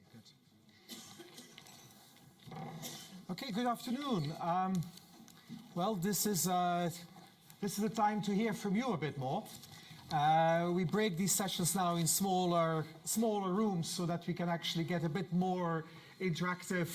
Okay, good. Okay, good afternoon. Well, this is the time to hear from you a bit more. We break these sessions now in smaller rooms so that we can actually get a bit more interactive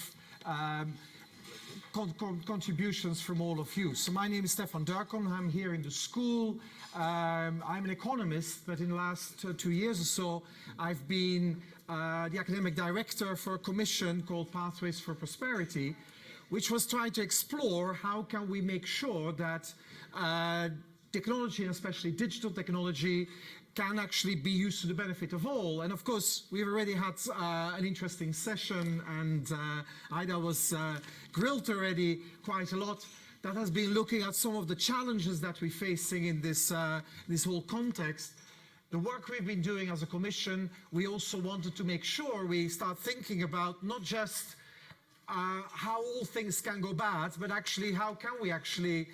contributions from all of you. So my name is Stefan Durkon. I'm here in the school. I'm an economist, but in the last 2 years or so, I've been the academic director for a commission called Pathways for Prosperity, which was trying to explore how can we make sure that technology, and especially digital technology, can actually be used to the benefit of all. And of course, we've already had an interesting session, and Ida was grilled already quite a lot. That has been looking at some of the challenges that we're facing in this whole context. The work we've been doing as a commission, we also wanted to make sure we start thinking about not just how all things can go bad, but actually how can we actually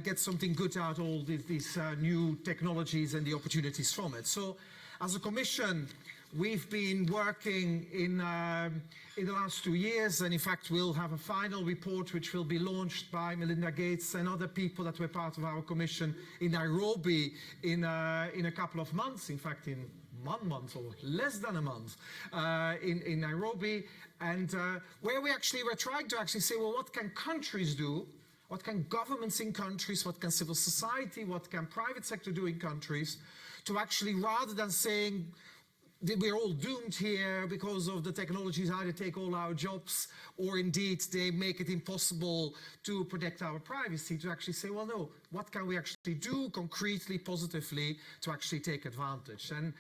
get something good out of all these new technologies and the opportunities from it. So as a commission, we've been working in the last 2 years, and in fact we'll have a final report which will be launched by Melinda Gates and other people that were part of our commission in Nairobi in a couple of months, in fact in 1 month or less than a month in Nairobi, and where we were trying to say, well, what can countries do? What can governments in countries, what can civil society, what can private sector do in countries to actually, rather than saying we're all doomed here because of the technologies either take all our jobs or indeed they make it impossible to protect our privacy, to actually say, well, no, what can we actually do concretely, positively to actually take advantage? And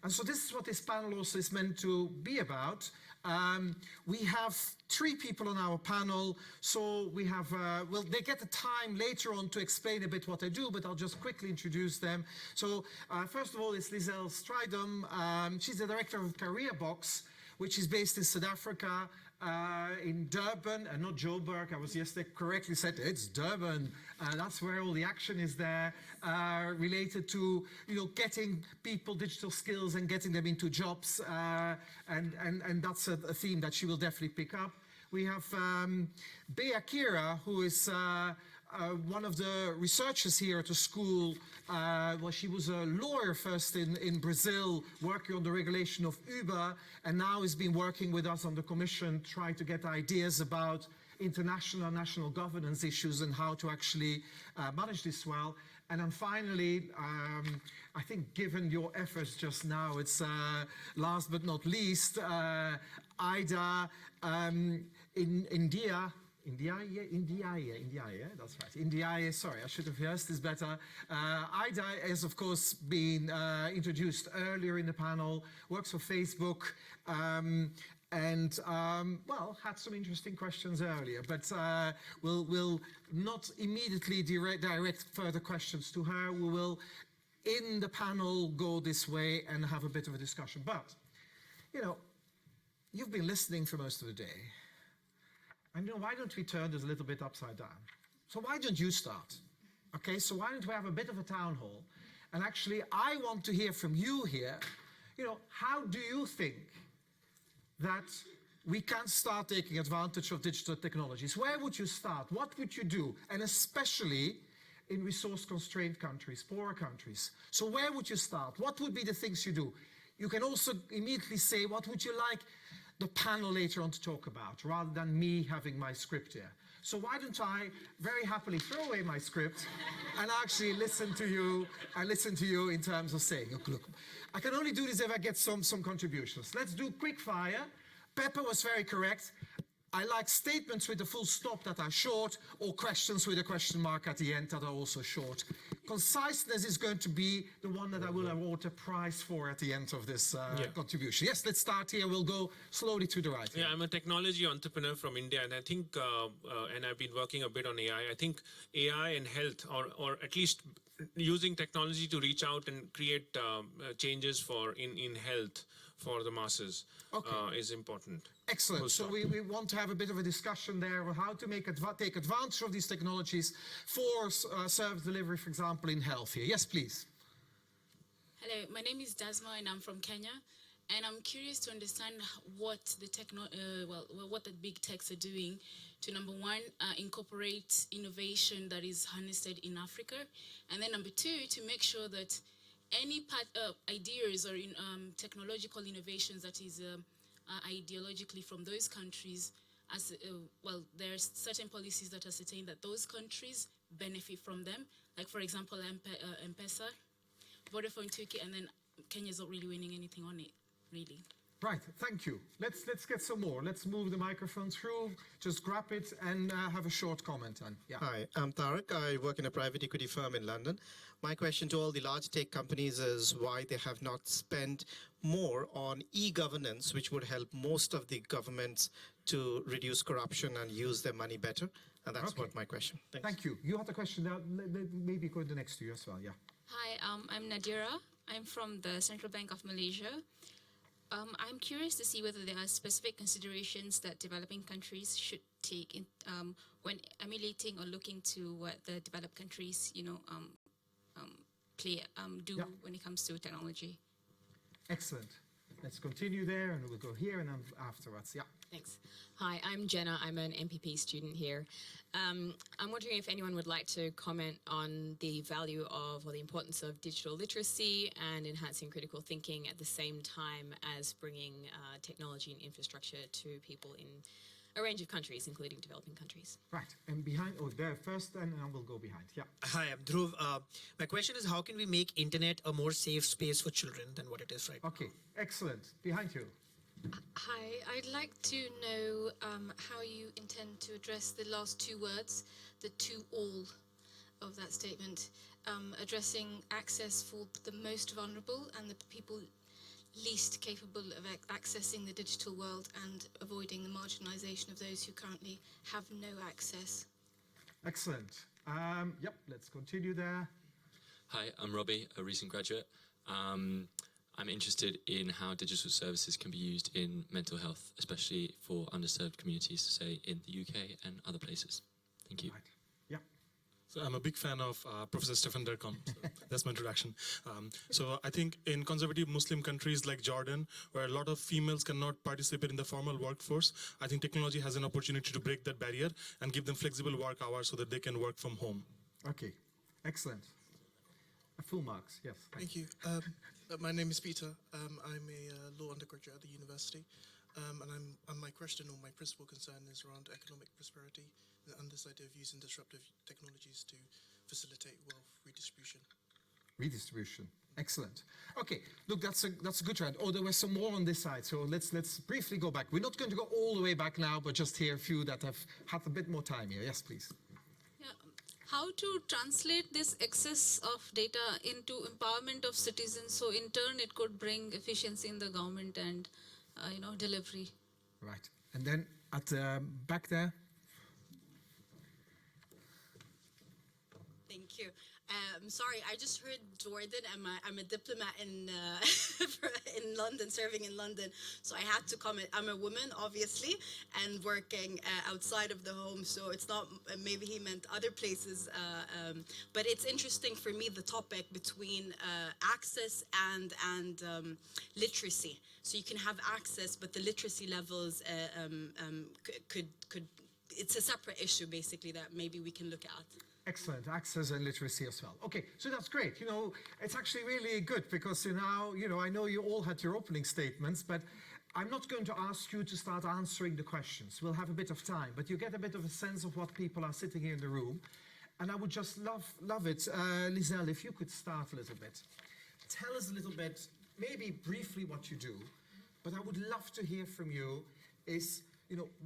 so this is what this panel also is meant to be about. We have 3 people on our panel, so we have, well, they get the time later on to explain a bit what they do, but I'll just quickly introduce them. So first of all, it's Lizelle Strydom. She's the director of Career Box, which is based in South Africa, in Durban, and not Joburg. I was yesterday correctly said it's Durban. That's where all the action is there, related to getting people digital skills and getting them into jobs, and that's a theme that she will definitely pick up. We have Bea Kira, who is one of the researchers here at the school. Well, she was a lawyer first in Brazil, working on the regulation of Uber, and now has been working with us on the commission, trying to get ideas about international and national governance issues and how to actually manage this well. And then finally, I think given your efforts just now, it's last but not least, Ida in India, that's right. India, sorry, I should have rehearsed this better. Ida has, of course, been introduced earlier in the panel, works for Facebook, and, well, had some interesting questions earlier, but we'll not immediately direct further questions to her. We will, in the panel, go this way and have a bit of a discussion. But, you've been listening for most of the day. And why don't we turn this a little bit upside down? So why don't you start? Okay, so why don't we have a bit of a town hall? And actually, I want to hear from you here, how do you think that we can start taking advantage of digital technologies? Where would you start? What would you do? And especially in resource-constrained countries, poorer countries. So where would you start? What would be the things you do? You can also immediately say, what would you like the panel later on to talk about, rather than me having my script here. So why don't I very happily throw away my script and actually listen to you in terms of saying, look, I can only do this if I get some contributions. Let's do quick fire. Pepper was very correct. I like statements with a full stop that are short, or questions with a question mark at the end that are also short. Conciseness is going to be the one that I will award a prize for at the end of this contribution. Yes, let's start here. We'll go slowly to the right. Yeah, I'm a technology entrepreneur from India, and I think, and I've been working a bit on AI. I think AI and health, or at least using technology to reach out and create changes in health for the masses is important. Excellent. So we want to have a bit of a discussion there on how to take advantage of these technologies for service delivery, for example, in health here. Yes, please. Hello, my name is Dasma and I'm from Kenya. And I'm curious to understand what the what the big techs are doing to, number one, incorporate innovation that is harnessed in Africa, and then number two, to make sure that any ideas or technological innovations that is ideologically from those countries, as there are certain policies that ascertain that those countries benefit from them. Like, for example, M-Pesa, Vodafone took it, and then Kenya's not really winning anything on it, really. Right, thank you. Let's get some more. Let's move the microphone through. Just grab it and have a short comment on. Yeah. Hi, I'm Tarak. I work in a private equity firm in London. My question to all the large tech companies is why they have not spent more on e-governance, which would help most of the governments to reduce corruption and use their money better. And that's what my question. Thanks. Thank you. You had a question now. Maybe go to the next to you as well. Yeah. Hi, I'm Nadira. I'm from the Central Bank of Malaysia. I'm curious to see whether there are specific considerations that developing countries should take in, when emulating or looking to what the developed countries, do when it comes to technology. Excellent. Let's continue there, and we'll go here and then afterwards. Yeah. Thanks. Hi, I'm Jenna. I'm an MPP student here. I'm wondering if anyone would like to comment on the value of or the importance of digital literacy and enhancing critical thinking at the same time as bringing technology and infrastructure to people in a range of countries, including developing countries. Right. And behind, there first, and then we'll go behind. Yeah. Hi, I'm Dhruv. My question is, how can we make internet a more safe space for children than what it is right now? Okay, excellent. Behind you. Hi, I'd like to know how you intend to address the last two words, the to all of that statement, addressing access for the most vulnerable and the people least capable of accessing the digital world, and avoiding the marginalization of those who currently have no access. Excellent. Yep, let's continue there. Hi, I'm Robbie, a recent graduate. I'm interested in how digital services can be used in mental health, especially for underserved communities, say in the UK and other places. Thank you. Right. Yeah. So I'm a big fan of Professor Stefan Derkon. So that's my introduction. So I think in conservative Muslim countries like Jordan, where a lot of females cannot participate in the formal workforce, I think technology has an opportunity to break that barrier and give them flexible work hours so that they can work from home. Okay. Excellent. Full marks. Yes. Thank you. My name is Peter. I'm a law undergraduate at the university, and my question or my principal concern is around economic prosperity and this idea of using disruptive technologies to facilitate wealth redistribution. Redistribution. Excellent. Okay, look, that's a good trend. Oh, there were some more on this side, so let's briefly go back. We're not going to go all the way back now, but just hear a few that have had a bit more time here. Yes, please. How to translate this excess of data into empowerment of citizens, so in turn it could bring efficiency in the government and delivery. Right. And then at the back there. Thank you. Sorry, I just heard Jordan. I'm a diplomat in in London, serving in London. So I had to comment. I'm a woman, obviously, and working outside of the home. So it's not. Maybe he meant other places. But it's interesting for me, the topic between access and literacy. So you can have access, but the literacy levels could. It's a separate issue, basically, that maybe we can look at. Excellent, access and literacy as well. Okay, so that's great. It's actually really good because now, I know you all had your opening statements, but I'm not going to ask you to start answering the questions. We'll have a bit of time, but you get a bit of a sense of what people are sitting here in the room. And I would just love it, Lizelle, if you could start a little bit. Tell us a little bit, maybe briefly what you do, but I would love to hear from you is,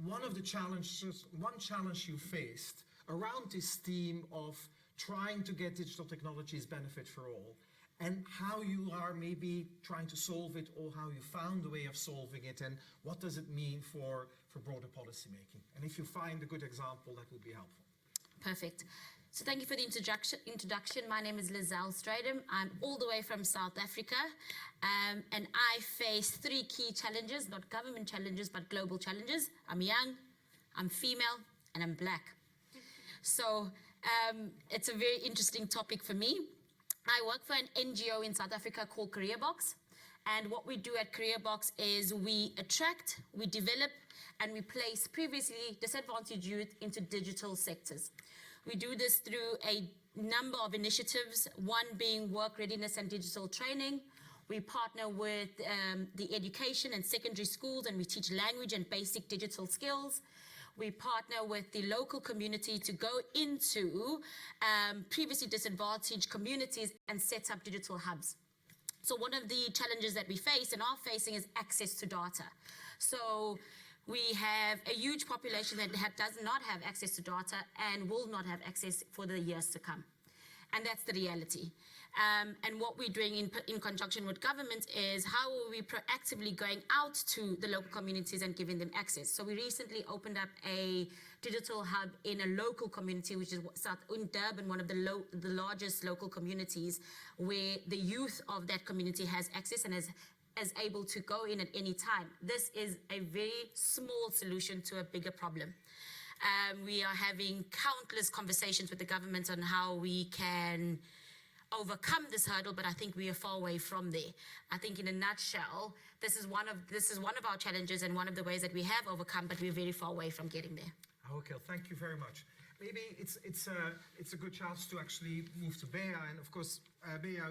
one challenge you faced around this theme of trying to get digital technologies benefit for all, and how you are maybe trying to solve it, or how you found a way of solving it, and what does it mean for broader policy making. And if you find a good example, that would be helpful. Perfect. So thank you for the introduction. My name is Lizelle Stradum. I'm all the way from South Africa, and I face three key challenges, not government challenges, but global challenges. I'm young, I'm female, and I'm black. So it's a very interesting topic for me. I work for an NGO in South Africa called Career Box, And what we do at CareerBox is we attract, we develop, and we place previously disadvantaged youth into digital sectors. We do this through a number of initiatives, one being work readiness and digital training. We partner with the education and secondary schools, and we teach language and basic digital skills. We partner with the local community to go into previously disadvantaged communities and set up digital hubs. So one of the challenges that we face and are facing is access to data. So we have a huge population that does not have access to data and will not have access for the years to come. And that's the reality. And what we're doing in conjunction with government is how are we proactively going out to the local communities and giving them access. So we recently opened up a digital hub in a local community, which is in Durban, one of the largest local communities, where the youth of that community has access and is able to go in at any time. This is a very small solution to a bigger problem. We are having countless conversations with the government on how we can overcome this hurdle, but I think we are far away from there. I think in a nutshell, this is one of our challenges and one of the ways that we have overcome, but we're very far away from getting there. Okay, thank you very much. Maybe it's a good chance to actually move to Bea, and of course, Bea,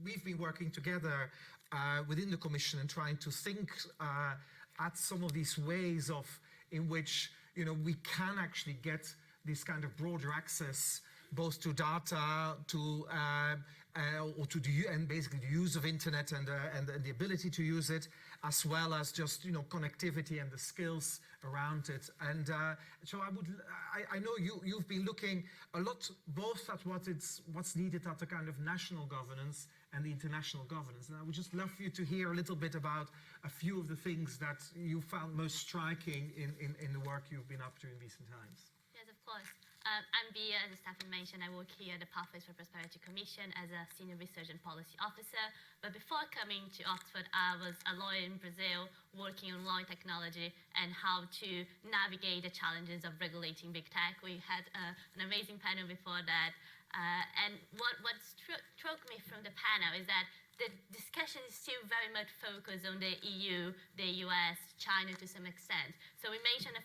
we've been working together within the Commission and trying to think at some of these ways in which we can actually get this kind of broader access both to data, and basically the use of internet and the ability to use it, as well as just connectivity and the skills around it. And so I know you've been looking a lot both at what's needed at the kind of national governance and the international governance. And I would just love for you to hear a little bit about a few of the things that you found most striking in the work you've been up to in recent times. Yes, of course. I'm Bia, as Stefan mentioned. I work here at the Pathways for Prosperity Commission as a Senior Research and Policy Officer. But before coming to Oxford, I was a lawyer in Brazil working on law and technology and how to navigate the challenges of regulating big tech. We had an amazing panel before that. And what struck me from the panel is that the discussion is still very much focused on the EU, the US, China to some extent. So we mentioned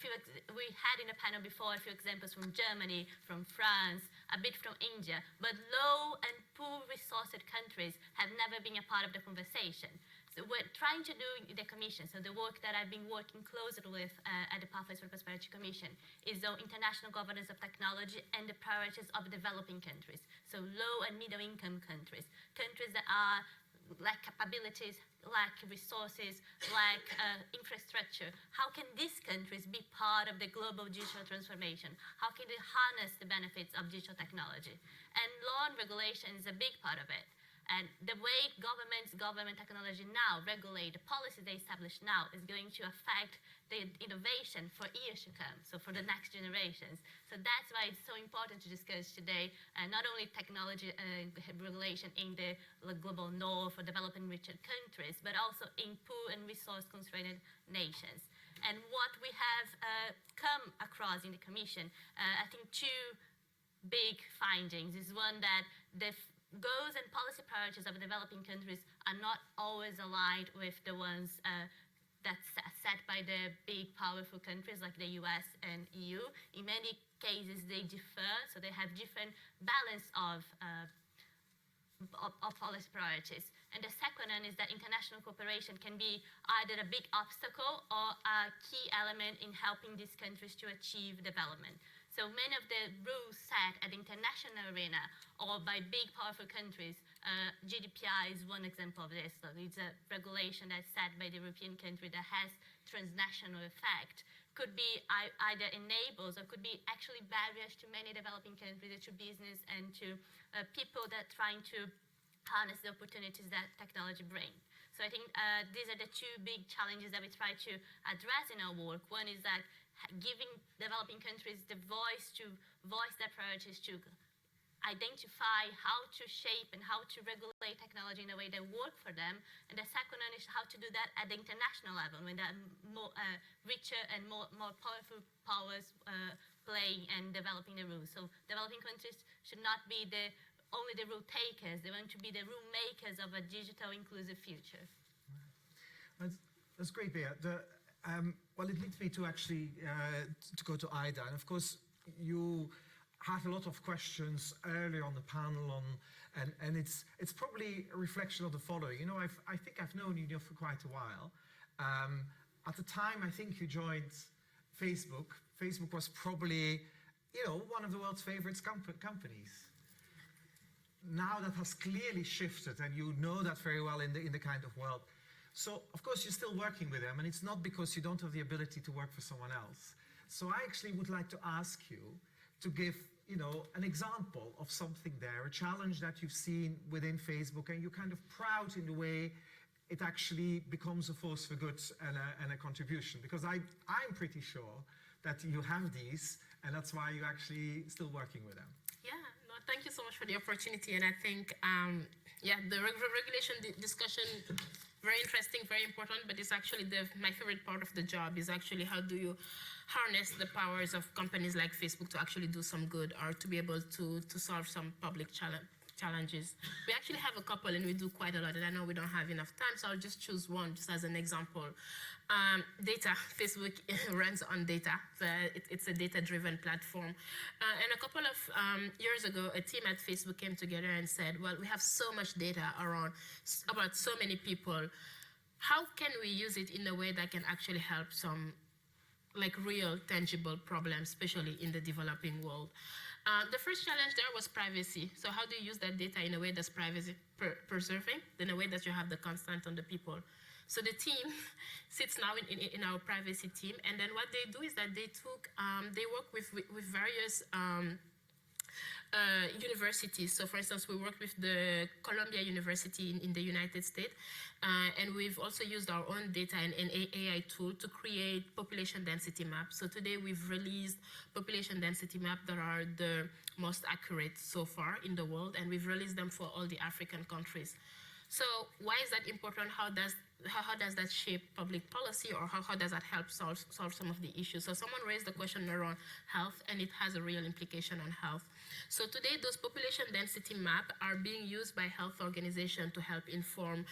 we had in the panel before a few examples from Germany, from France, a bit from India, but low and poor resourced countries have never been a part of the conversation. So we're trying to do in the Commission, so the work that I've been working closely with at the Pathways for Prosperity Commission is the international governance of technology and the priorities of developing countries. So low and middle income countries, countries that lack capabilities, lack resources, lack infrastructure. How can these countries be part of the global digital transformation? How can they harness the benefits of digital technology? And law and regulation is a big part of it. And the way government technology now regulate the policies they establish now is going to affect the innovation for years to come, so for the next generations. So that's why it's so important to discuss today, not only technology regulation in the global north for developing richer countries, but also in poor and resource-constrained nations. And what we have come across in the Commission, I think two big findings is one that the goals and policy priorities of developing countries are not always aligned with the ones that's set by the big, powerful countries like the US and EU. In many cases, they differ, so they have different balance of policy priorities. And the second one is that international cooperation can be either a big obstacle or a key element in helping these countries to achieve development. So many of the rules set at the international arena or by big, powerful countries, GDPR is one example of this. So it's a regulation that's set by the European country that has transnational effect, could be either enables or could be actually barriers to many developing countries, to business and to people that are trying to harness the opportunities that technology brings. So I think these are the two big challenges that we try to address in our work. One is that giving developing countries the voice to voice their priorities, to identify how to shape and how to regulate technology in a way that work for them. And the second one is how to do that at the international level, when there are more richer and more powerful powers playing and developing the rules. So developing countries should not be only the rule takers. They want to be the rule makers of a digital inclusive future. That's great, Bea. Well, it leads me to actually to go to Ida, and of course you had a lot of questions earlier on the panel on, and it's probably a reflection of the following. You know, I think I've known you for quite a while. At the time, I think you joined Facebook. Facebook was probably, you know, one of the world's favorite companies. Now that has clearly shifted, and you know that very well in the kind of world. So, of course, you're still working with them, and it's not because you don't have the ability to work for someone else. So I actually would like to ask you to give, you know, an example of something there, a challenge that you've seen within Facebook, and you're kind of proud in the way it actually becomes a force for good and a contribution. Because I'm pretty sure that you have these, and that's why you're actually still working with them. Yeah, no, thank you so much for the opportunity. And I think, yeah, the regulation discussion, very interesting, very important, but it's actually my favorite part of the job is actually how do you harness the powers of companies like Facebook to actually do some good or to be able to solve some public challenges. We actually have a couple and we do quite a lot, and I know we don't have enough time, so I'll just choose one just as an example. Data. Facebook runs on data. It's a data-driven platform. And a couple of years ago, a team at Facebook came together and said, well, we have so much data around about so many people. How can we use it in a way that can actually help some like real tangible problems, especially in the developing world? The first challenge there was privacy. So how do you use that data in a way that's privacy preserving, in a way that you have the consent on the people? So the team sits now in our privacy team, and then what they do is that they work with various universities. So for instance, we work with the Columbia University in the United States, and we've also used our own data and AI tool to create population density maps. So today we've released population density maps that are the most accurate so far in the world, and we've released them for all the African countries. So why is that important? How does that shape public policy, or how does that help solve some of the issues? So someone raised the question around health, and it has a real implication on health. So today, those population density maps are being used by health organizations to help inform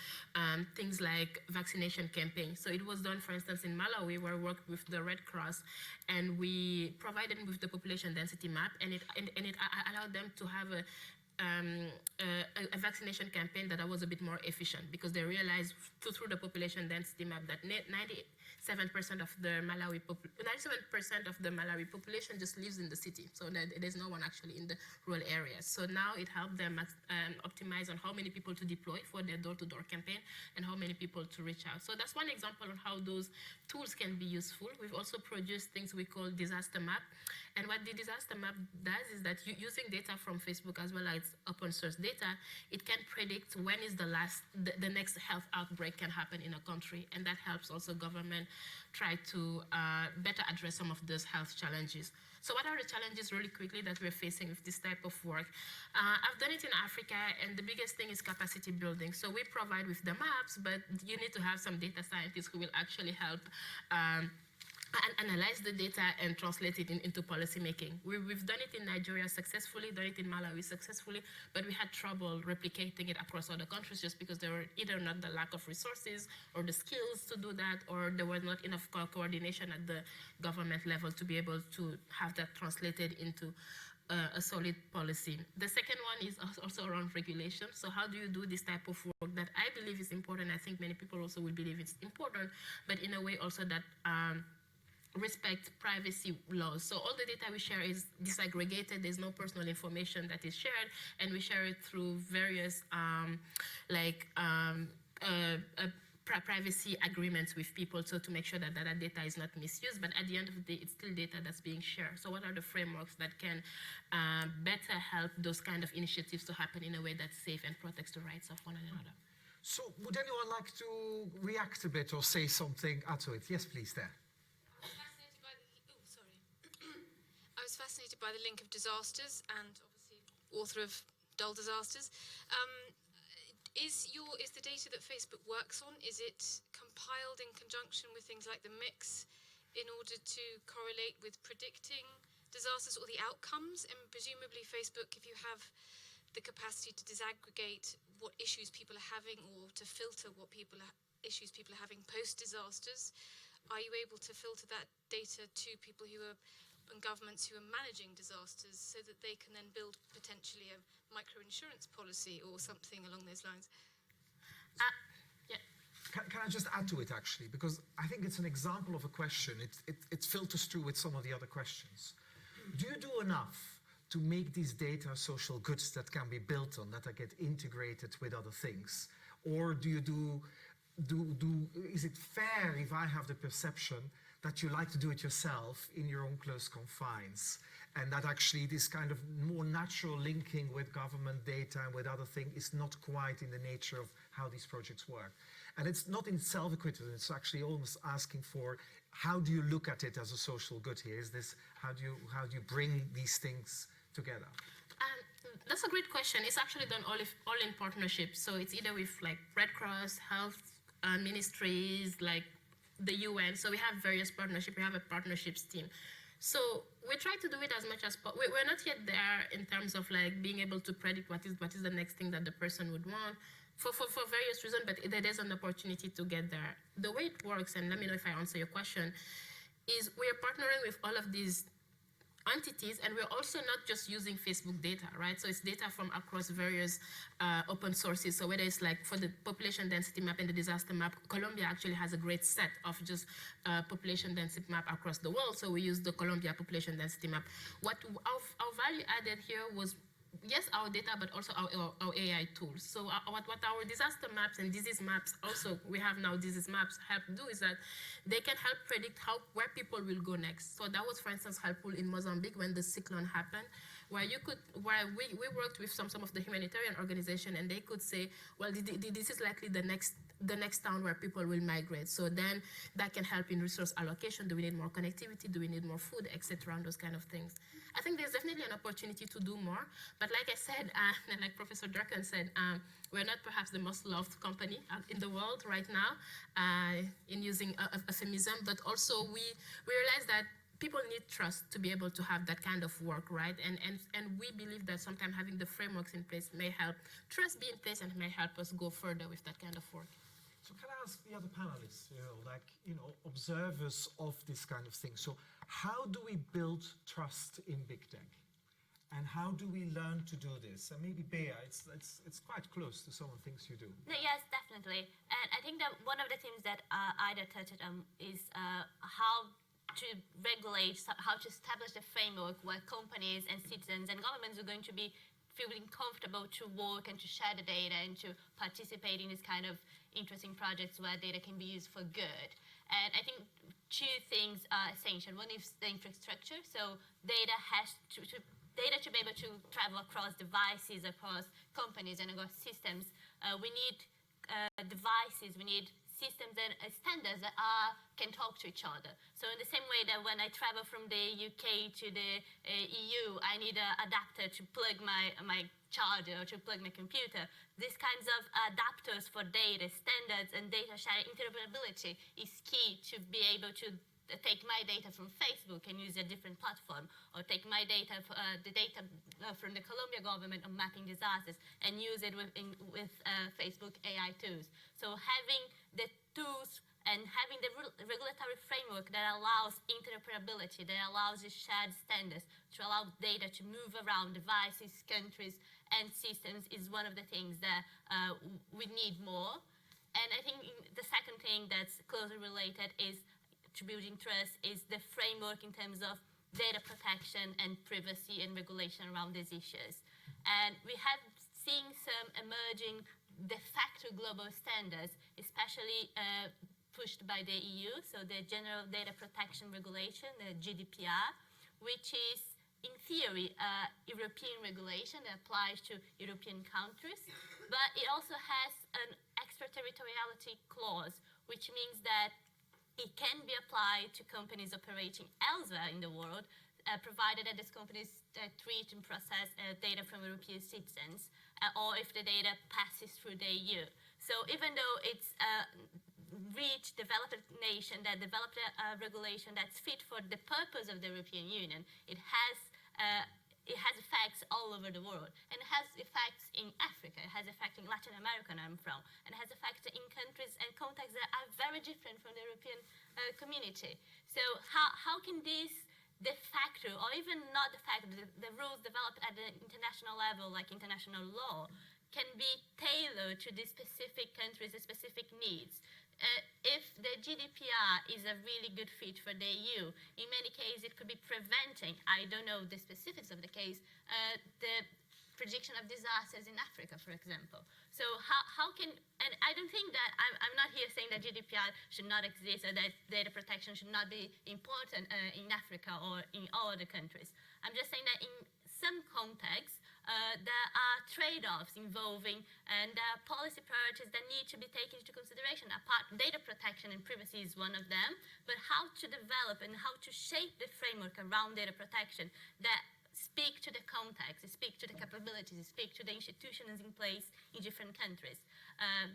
things like vaccination campaigns. So it was done, for instance, in Malawi, where we worked with the Red Cross, and we provided them with the population density map, and it allowed them to have a vaccination campaign that was a bit more efficient, because they realized through the population density map that 97% of the Malawi population just lives in the city, so there's no one actually in the rural areas. So now it helped them optimize on how many people to deploy for their door-to-door campaign and how many people to reach out. So that's one example of how those tools can be useful. We've also produced things we call disaster map, and what the disaster map does is that using data from Facebook as well as open source data, it can predict when is the next health outbreak can happen in a country, and that helps also government try to better address some of those health challenges. So what are the challenges really quickly that we're facing with this type of work? I've done it in Africa, and the biggest thing is capacity building. So we provide with the maps, but you need to have some data scientists who will actually help and analyze the data and translate it into policy making. We've done it in Nigeria successfully, done it in Malawi successfully, but we had trouble replicating it across other countries just because there were either not the lack of resources or the skills to do that, or there was not enough coordination at the government level to be able to have that translated into a solid policy. The second one is also around regulation. So how do you do this type of work that I believe is important? I think many people also will believe it's important, but in a way also that respect privacy laws. So all the data we share is disaggregated. There's no personal information that is shared, and we share it through various privacy agreements with people, so to make sure that that data is not misused. But at the end of the day, it's still data that's being shared. So what are the frameworks that can better help those kind of initiatives to happen in a way that's safe and protects the rights of one another? So would anyone like to react a bit or say something to it? Yes, please, there. I was fascinated by the link of disasters, and obviously author of Dull Disasters. Is the data that Facebook works on, is it compiled in conjunction with things like the mix in order to correlate with predicting disasters or the outcomes? And presumably Facebook, if you have the capacity to disaggregate what issues people are having or to filter what people issues people are having post-disasters, are you able to filter that data to people who are and governments who are managing disasters so that they can then build potentially a micro-insurance policy or something along those lines? Can I just add to it, actually? Because I think it's an example of a question. It filters through with some of the other questions. Do you do enough to make these data social goods that can be built on, that get integrated with other things? Or do you is it fair if I have the perception that you like to do it yourself in your own close confines, and that actually this kind of more natural linking with government data and with other things is not quite in the nature of how these projects work? And it's not in itself equitable, it's actually almost asking for, how do you look at it as a social good here? Is this, how do you bring these things together? That's a great question. It's actually done all in partnership. So it's either with like Red Cross, health ministries, like the UN. So we have various partnerships. We have a partnerships team. So we try to do it as much as possible. We're not yet there in terms of like being able to predict what is the next thing that the person would want for various reasons, but there is an opportunity to get there. The way it works, and let me know if I answer your question, is we're partnering with all of these entities, and we're also not just using Facebook data, right? So it's data from across various open sources. So whether it's like for the population density map and the disaster map, Colombia actually has a great set of just population density map across the world. So we use the Colombia population density map. What our value added here was, yes, our data, but also our AI tools. So what our disaster maps and disease maps, also we have now disease maps, help do is that they can help predict where people will go next. So that was, for instance, helpful in Mozambique when the cyclone happened, where we worked with some of the humanitarian organization, and they could say, well, this is likely the next town where people will migrate. So then that can help in resource allocation. Do we need more connectivity? Do we need more food, etc., and those kind of things. I think there's definitely an opportunity to do more. But like I said, and like Professor Durkan said, we're not perhaps the most loved company in the world right now in using euphemism, but also we realize that people need trust to be able to have that kind of work, right? And we believe that sometimes having the frameworks in place may help trust be in place and may help us go further with that kind of work. So can I ask the other panelists, observers of this kind of thing? So how do we build trust in big tech? And how do we learn to do this? And maybe Bea, it's quite close to some of the things you do. No, yes, definitely. And I think that one of the things that Ida touched on is how to regulate, how to establish the framework where companies and citizens and governments are going to be feeling comfortable to work and to share the data and to participate in this kind of interesting projects where data can be used for good. And I think two things are essential. One is the infrastructure. So data to be able to travel across devices, across companies and across systems. We need devices, we need systems and standards that can talk to each other. So in the same way that when I travel from the UK to the EU, I need an adapter to plug my charger or to plug my computer. These kinds of adapters for data, standards and data sharing interoperability is key to be able to take my data from Facebook and use a different platform, or take my data, the data from the Colombia government on mapping disasters, and use it with Facebook AI tools. So having the tools and having the regulatory framework that allows interoperability, that allows these shared standards to allow data to move around devices, countries, and systems is one of the things that we need more. And I think the second thing that's closely related is to building trust is the framework in terms of data protection and privacy and regulation around these issues. And we have seen some emerging de facto global standards, especially pushed by the EU, so the General Data Protection Regulation, the GDPR, which is, in theory, a European regulation that applies to European countries, but it also has an extraterritoriality clause, which means that it can be applied to companies operating elsewhere in the world, provided that these companies treat and process data from European citizens, or if the data passes through the EU. So even though it's a rich, developed nation that developed a regulation that's fit for the purpose of the European Union, it has it has effects all over the world, and it has effects in Africa, it has effects in Latin America, where I'm from, and it has effects in countries and contexts that are very different from the European community. So how can this de facto, or even not de facto, the rules developed at the international level, like international law, can be tailored to the specific countries, the specific needs? If the GDPR is a really good fit for the EU, in many cases it could be preventing, I don't know the specifics of the case, the prediction of disasters in Africa, for example. So how can, and I don't think that, I'm not here saying that GDPR should not exist or that data protection should not be important in Africa or in all other countries. I'm just saying that in some contexts, there are trade-offs involving and there are policy priorities that need to be taken into consideration. Apart, data protection and privacy is one of them, but how to develop and how to shape the framework around data protection that speak to the context, speak to the capabilities, speak to the institutions in place in different countries.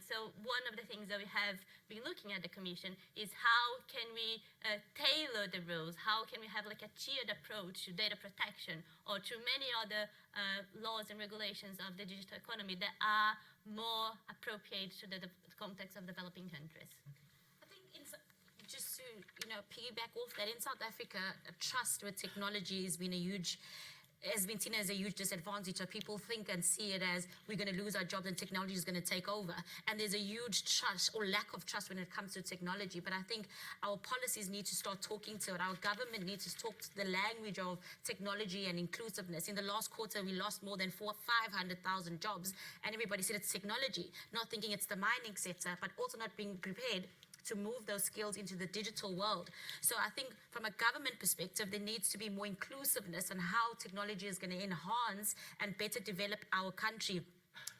So one of the things that we have been looking at the Commission is how can we tailor the rules, how can we have like a tiered approach to data protection or to many other laws and regulations of the digital economy that are more appropriate to the context of developing countries. I think just to piggyback off that, in South Africa, trust with technology has been seen as a huge disadvantage. So people think and see it as we're going to lose our jobs and technology is going to take over. And there's a huge trust or lack of trust when it comes to technology. But I think our policies need to start talking to it. Our government needs to talk to the language of technology and inclusiveness. In the last quarter, we lost more than 500,000 jobs. And everybody said it's technology, not thinking it's the mining sector, but also not being prepared to move those skills into the digital world. So I think from a government perspective, there needs to be more inclusiveness on how technology is going to enhance and better develop our country.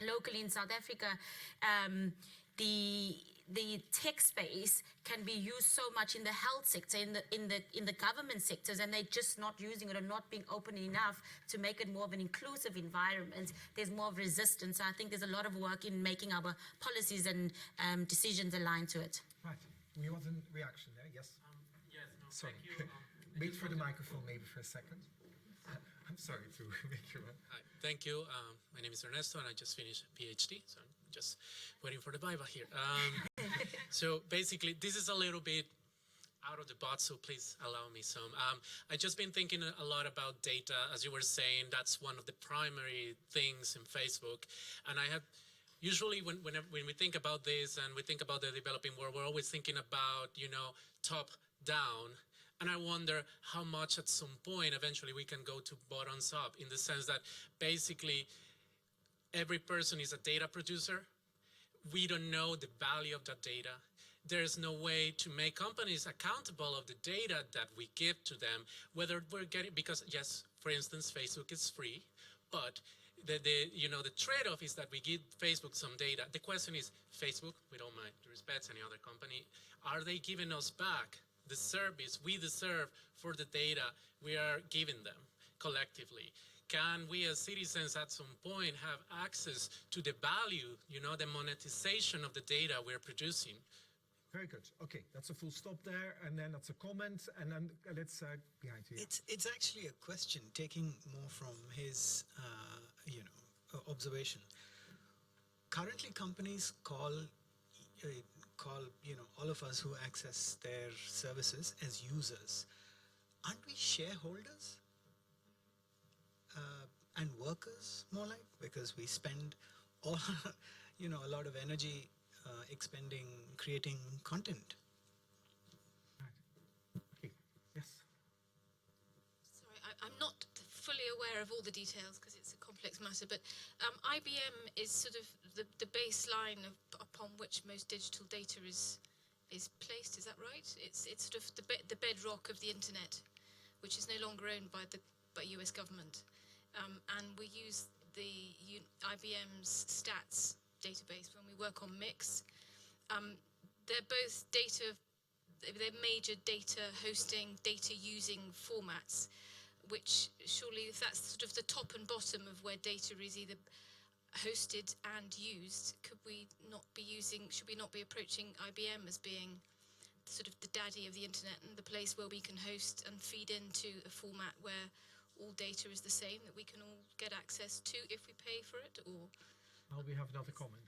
Locally in South Africa, the tech space can be used so much in the health sector, in the government sectors, and they're just not using it or not being open enough to make it more of an inclusive environment. There's more of resistance. So I think there's a lot of work in making our policies and decisions aligned to it. Right. We want a reaction there, yes? Yes, no, sorry. thank you. Wait for the microphone maybe for a second. I'm sorry to make you run. Hi, thank you. My name is Ernesto and I just finished a PhD, so I'm just waiting for the Bible here. So basically, this is a little bit out of the box, so please allow me some. I've just been thinking a lot about data. As you were saying, that's one of the primary things in Facebook. And I have usually when we think about this and we think about the developing world, we're always thinking about, top down. And I wonder how much at some point eventually we can go to bottoms up, in the sense that basically every person is a data producer. We don't know the value of that data. There's no way to make companies accountable of the data that we give to them, whether we're getting, because yes, for instance, Facebook is free, but the trade-off is that we give Facebook some data. The question is, Facebook, with all my respects, any other company, are they giving us back the service we deserve for the data we are giving them collectively? Can we as citizens at some point have access to the value, the monetization of the data we're producing? Very good. Okay, that's a full stop there, and then that's a comment, and then let's behind here. It's actually a question taking more from his observation. Currently, companies call all of us who access their services as users. Aren't we shareholders and workers more like? Because we spend all a lot of energy expending creating content. Right. Okay. Yes. Sorry, I'm not fully aware of all the details because it's a complex matter, but IBM is sort of the baseline upon which most digital data is placed. Is that right? It's sort of the bedrock of the internet, which is no longer owned by US government, and we use the IBM's stats database when we work on Mix. They're both they're major data hosting, data using formats, which surely, if that's sort of the top and bottom of where data is either hosted and used, should we not be approaching IBM as being sort of the daddy of the internet and the place where we can host and feed into a format where all data is the same, that we can all get access to if we pay for it, or? Well, we have another comment.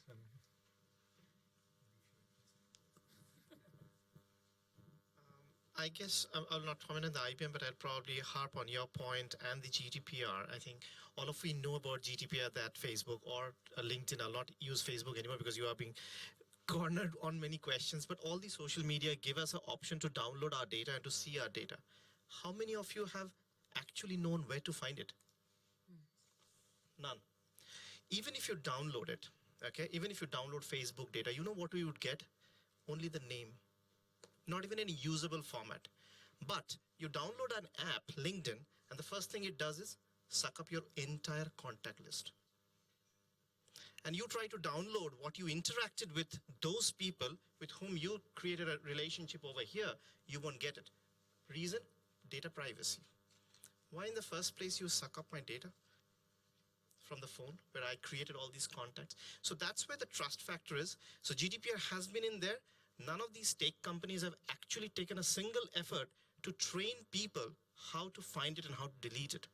I guess I'll not comment on the IBM, but I'll probably harp on your point and the GDPR. I think all of we know about GDPR that Facebook or LinkedIn. I'll not use Facebook anymore because you are being cornered on many questions. But all the social media give us an option to download our data and to see our data. How many of you have actually known where to find it? None. Even if you download it, okay, even if you download Facebook data, you know what we would get? Only the name. Not even any usable format. But you download an app, LinkedIn, and the first thing it does is suck up your entire contact list. And you try to download what you interacted with those people with whom you created a relationship over here, you won't get it. Reason? Data privacy. Why in the first place you suck up my data from the phone where I created all these contacts? So that's where the trust factor is. So GDPR has been in there. None of these tech companies have actually taken a single effort to train people how to find it and how to delete it.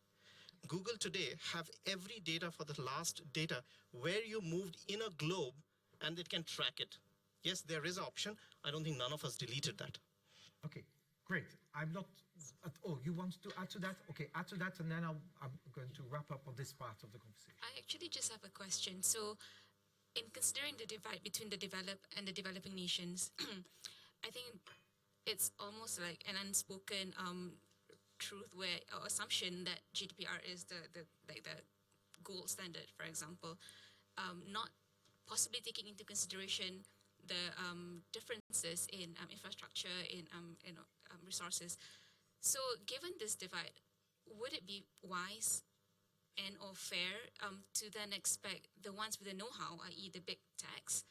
Google today have every data for the last data where you moved in a globe, and it can track it. Yes, there is an option. I don't think none of us deleted that. Okay, great. I'm not. Oh, you want to add to that? Okay, add to that, and then I'm going to wrap up on this part of the conversation. I actually just have a question. So, in considering the divide between the developed and the developing nations, I think it's almost like an unspoken truth or assumption that GDPR is the gold standard, for example, not possibly taking into consideration the differences in infrastructure, in resources. So, given this divide, would it be wise and or fair to then expect the ones with the know-how, i.e. the big techs,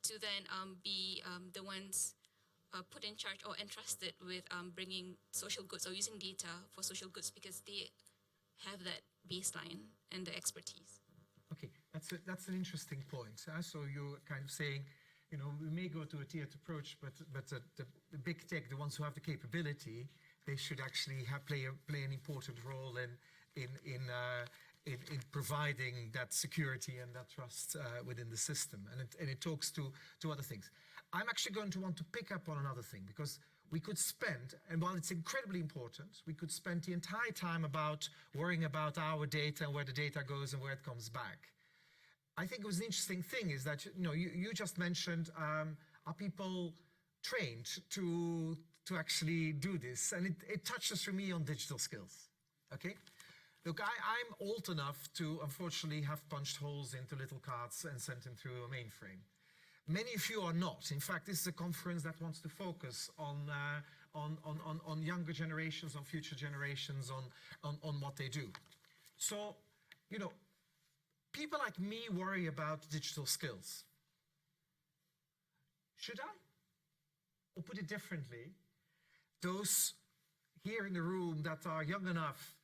to then be the ones put in charge or entrusted with bringing social goods or using data for social goods because they have that baseline and the expertise? Okay, that's an interesting point. So you're kind of saying, you know, we may go to a tiered approach, but the big tech, the ones who have the capability, they should actually play an important role in providing that security and that trust within the system, and it talks to other things. I'm actually going to want to pick up on another thing, because we could spend, and while it's incredibly important, we could spend the entire time about worrying about our data and where the data goes and where it comes back. I think it was an interesting thing is that, you know, you just mentioned, are people trained to actually do this? And it touches for me on digital skills, okay? Look, I'm old enough to, unfortunately, have punched holes into little cards and sent them through a mainframe. Many of you are not. In fact, this is a conference that wants to focus on younger generations, on future generations, on what they do. So, you know, people like me worry about digital skills. Should I? Or put it differently, those here in the room that are young enough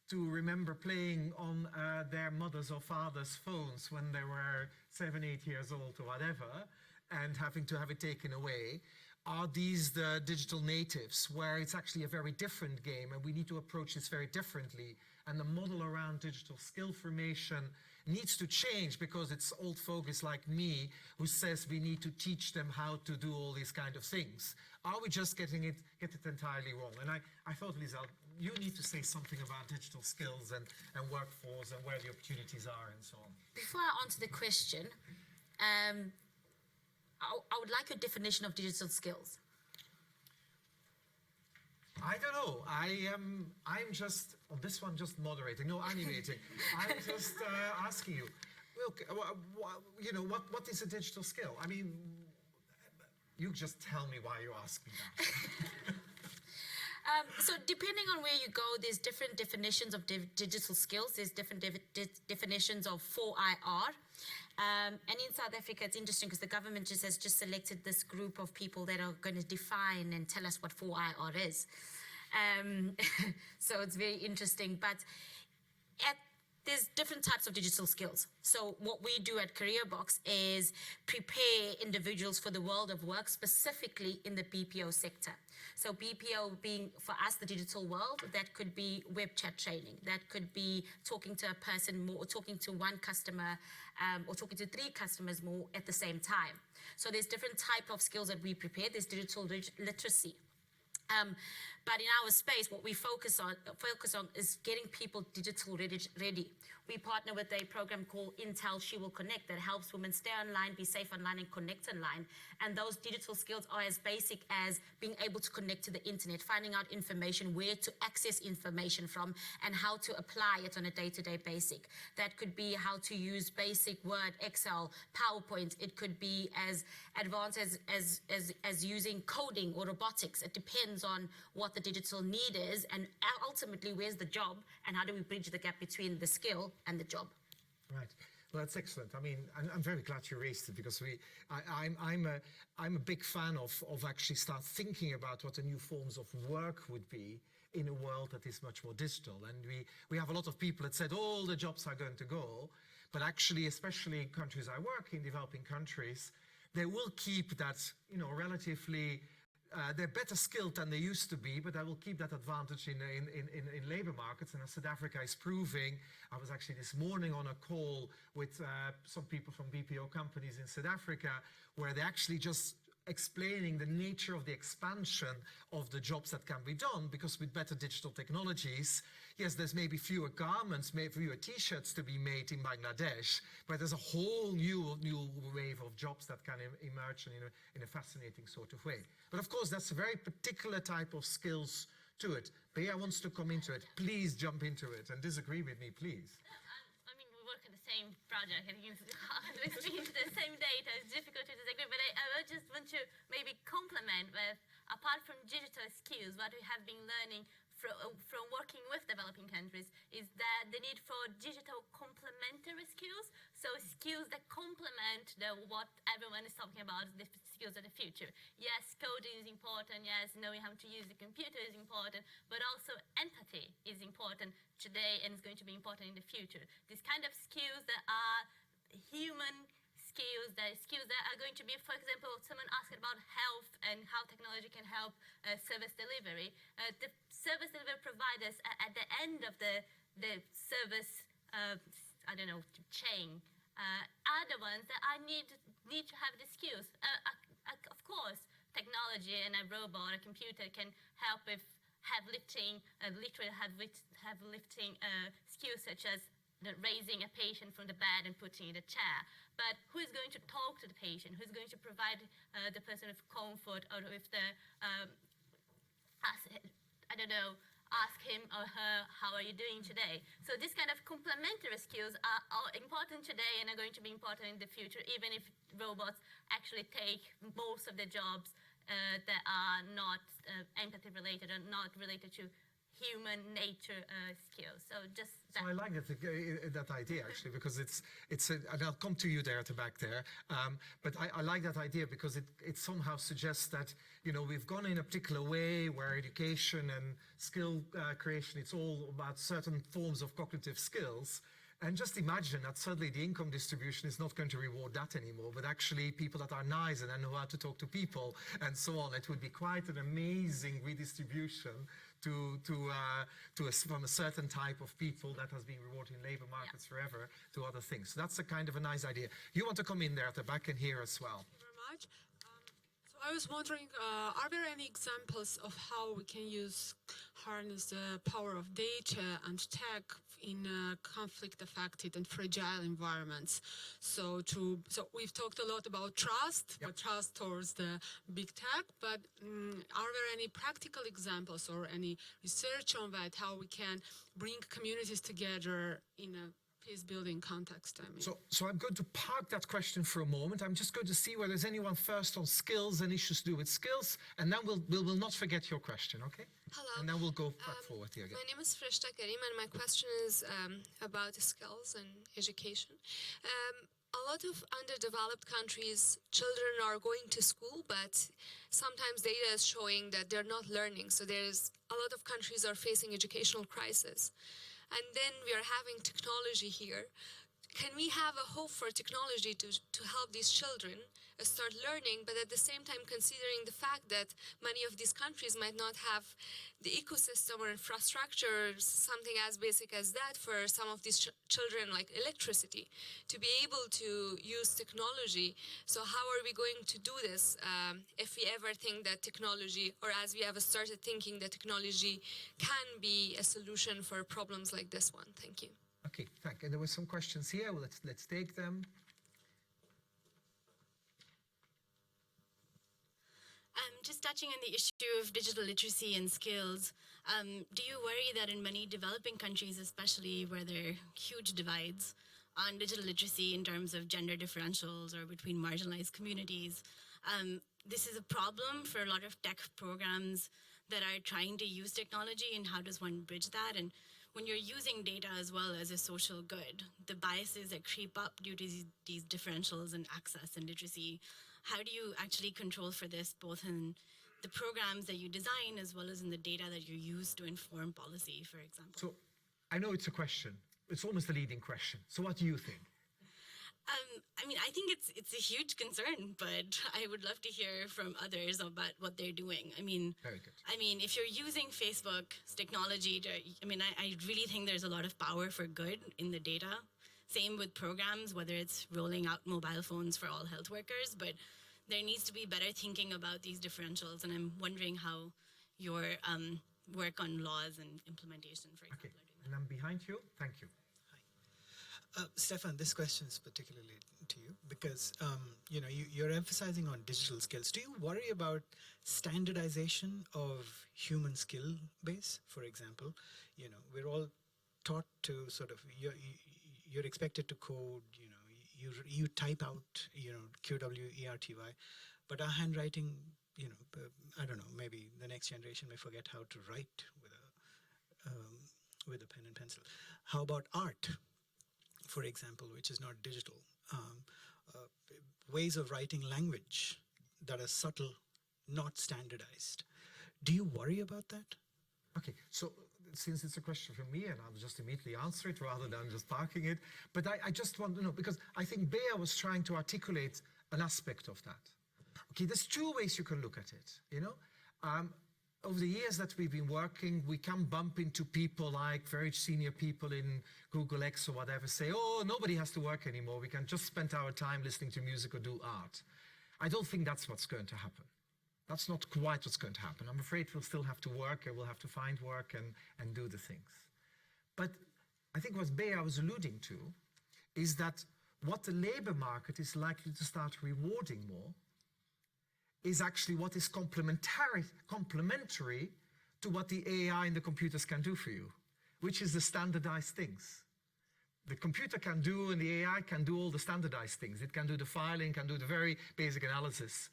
to remember playing on their mother's or father's phones when they were 7, 8 years old or whatever, and having to have it taken away, are these the digital natives where it's actually a very different game and we need to approach this very differently, and the model around digital skill formation needs to change because it's old fogers like me who says we need to teach them how to do all these kind of things? Are we just get it entirely wrong? And I thought, Lisa, you need to say something about digital skills and workforce and where the opportunities are and so on. Before I answer the question, I would like a definition of digital skills. I don't know. I'm just on this one, just moderating, no animating. I'm just asking you. Look, you know, what is a digital skill? I mean, you just tell me why you ask me that. So depending on where you go, there's different definitions of digital skills. There's different definitions of 4IR. And in South Africa, it's interesting because the government has just selected this group of people that are going to define and tell us what 4IR is. So it's very interesting. But there's different types of digital skills. So what we do at CareerBox is prepare individuals for the world of work, specifically in the BPO sector. So BPO being, for us, the digital world, that could be web chat training, that could be talking to a person more, or talking to one customer, or talking to 3 customers more at the same time. So there's different type of skills that we prepare. There's digital literacy. But in our space, what we focus on is getting people digital ready. We partner with a program called Intel She Will Connect that helps women stay online, be safe online, and connect online. And those digital skills are as basic as being able to connect to the internet, finding out information, where to access information from, and how to apply it on a day-to-day basis. That could be how to use basic Word, Excel, PowerPoint. It could be as advanced as using coding or robotics. It depends on what the digital need is, and ultimately where's the job, and how do we bridge the gap between the skill and the job. Right. Well, that's excellent. I mean, I'm very glad you raised it, because I'm a big fan of actually start thinking about what the new forms of work would be in a world that is much more digital. And we have a lot of people that said all the jobs are going to go, but actually, especially in countries I work in, developing countries, they will keep that, relatively. They're better skilled than they used to be, but they will keep that advantage in labor markets. And as South Africa is proving, I was actually this morning on a call with some people from BPO companies in South Africa, where they're actually just explaining the nature of the expansion of the jobs that can be done, because with better digital technologies, yes, there's maybe fewer garments, maybe fewer t-shirts to be made in Bangladesh, but there's a whole new wave of jobs that can emerge in a fascinating sort of way. But of course, that's a very particular type of skills to it. Bea wants to come into it. Please jump into it and disagree with me, please. I mean, we work on the same project and you speak to the same data. It's difficult to disagree, but I just want to maybe complement with, apart from digital skills, what we have been learning from working with developing countries is that the need for digital complementary skills, so skills that complement what everyone is talking about, the skills of the future. Yes, coding is important, yes, knowing how to use the computer is important, but also empathy is important today and is going to be important in the future. These kind of skills that are human skills that are going to be, for example, someone asked about health and how technology can help service delivery. The service delivery providers at the end of the service, chain, are the ones that need to have the skills. Of course, technology and a robot, a computer can help with heavy lifting, skills such as raising a patient from the bed and putting in a chair. But who is going to talk to the patient? Who's going to provide the person with comfort, or with the, ask him or her, how are you doing today? So these kind of complementary skills are important today and are going to be important in the future, even if robots actually take most of the jobs that are not empathy related or not related to human nature skills. So just that. So I like that idea, actually, because and I'll come to you there at the back there, but I like that idea because it somehow suggests that, we've gone in a particular way where education and skill creation, it's all about certain forms of cognitive skills. And just imagine that suddenly the income distribution is not going to reward that anymore, but actually people that are nice and know how to talk to people and so on. It would be quite an amazing redistribution from a certain type of people that has been rewarded in labor markets forever to other things. So that's a kind of a nice idea. You want to come in there at the back and here as well. Thank you very much. So I was wondering, are there any examples of how we can harness the power of data and tech in conflict-affected and fragile environments? So we've talked a lot about trust, but trust towards the big tech. But are there any practical examples or any research on that, how we can bring communities together in a peace-building context? So I'm going to park that question for a moment. I'm just going to see whether there's anyone first on skills and issues to do with skills, and then we'll not forget your question, okay? Hello. And then we'll go back forward here again. My name is Freshta Karim, and my question is about skills and education. A lot of underdeveloped countries, children are going to school, but sometimes data is showing that they're not learning. So there's a lot of countries are facing educational crisis. and then we are having technology here. Can we have a hope for technology to help these children start learning, but at the same time considering the fact that many of these countries might not have the ecosystem or infrastructure, something as basic as that for some of these children, like electricity, to be able to use technology. So how are we going to do this if we ever think that technology, or as we have started thinking that technology can be a solution for problems like this one? Thank you. Okay, thank you. And there were some questions here. Well, let's take them. Just touching on the issue of digital literacy and skills, do you worry that in many developing countries, especially where there are huge divides on digital literacy in terms of gender differentials or between marginalized communities, this is a problem for a lot of tech programs that are trying to use technology, and how does one bridge that? And when you're using data as well as a social good, the biases that creep up due to these differentials in access and literacy, how do you actually control for this, both in the programs that you design as well as in the data that you use to inform policy, for example? So I know it's a question. It's almost a leading question. So what do you think? I mean, I think it's a huge concern, but I would love to hear from others about what they're doing. I mean, very good. I mean, if you're using Facebook's technology to, I mean, I really think there's a lot of power for good in the data. Same with programs, whether it's rolling out mobile phones for all health workers, but there needs to be better thinking about these differentials, and I'm wondering how your work on laws and implementation, for example, are doing that. And I'm behind you. Thank you. Stefan, this question is particularly to you because you know you're emphasizing on digital skills. Do you worry about standardization of human skill base? For example, you know, we're all taught to sort of you're expected to code. You know, you type out, you know, QWERTY, but our handwriting, you know, I don't know. Maybe the next generation may forget how to write with a pen and pencil. How about art? For example, which is not digital, ways of writing language that are subtle, not standardized. Do you worry about that? Okay, so since it's a question for me, and I'll just immediately answer it rather than just parking it, but I just want to know, because I think Bea was trying to articulate an aspect of that. Okay, there's two ways you can look at it, you know. Over the years that we've been working, we can bump into people like very senior people in Google X or whatever say, oh, nobody has to work anymore. We can just spend our time listening to music or do art. I don't think that's what's going to happen. That's not quite what's going to happen. I'm afraid we'll still have to work, and we'll have to find work and do the things. But I think what Bea was alluding to is that what the labor market is likely to start rewarding more is actually what is complementary to what the AI and the computers can do for you, which is the standardized things. The computer can do and the AI can do all the standardized things. It can do the filing, can do the very basic analysis.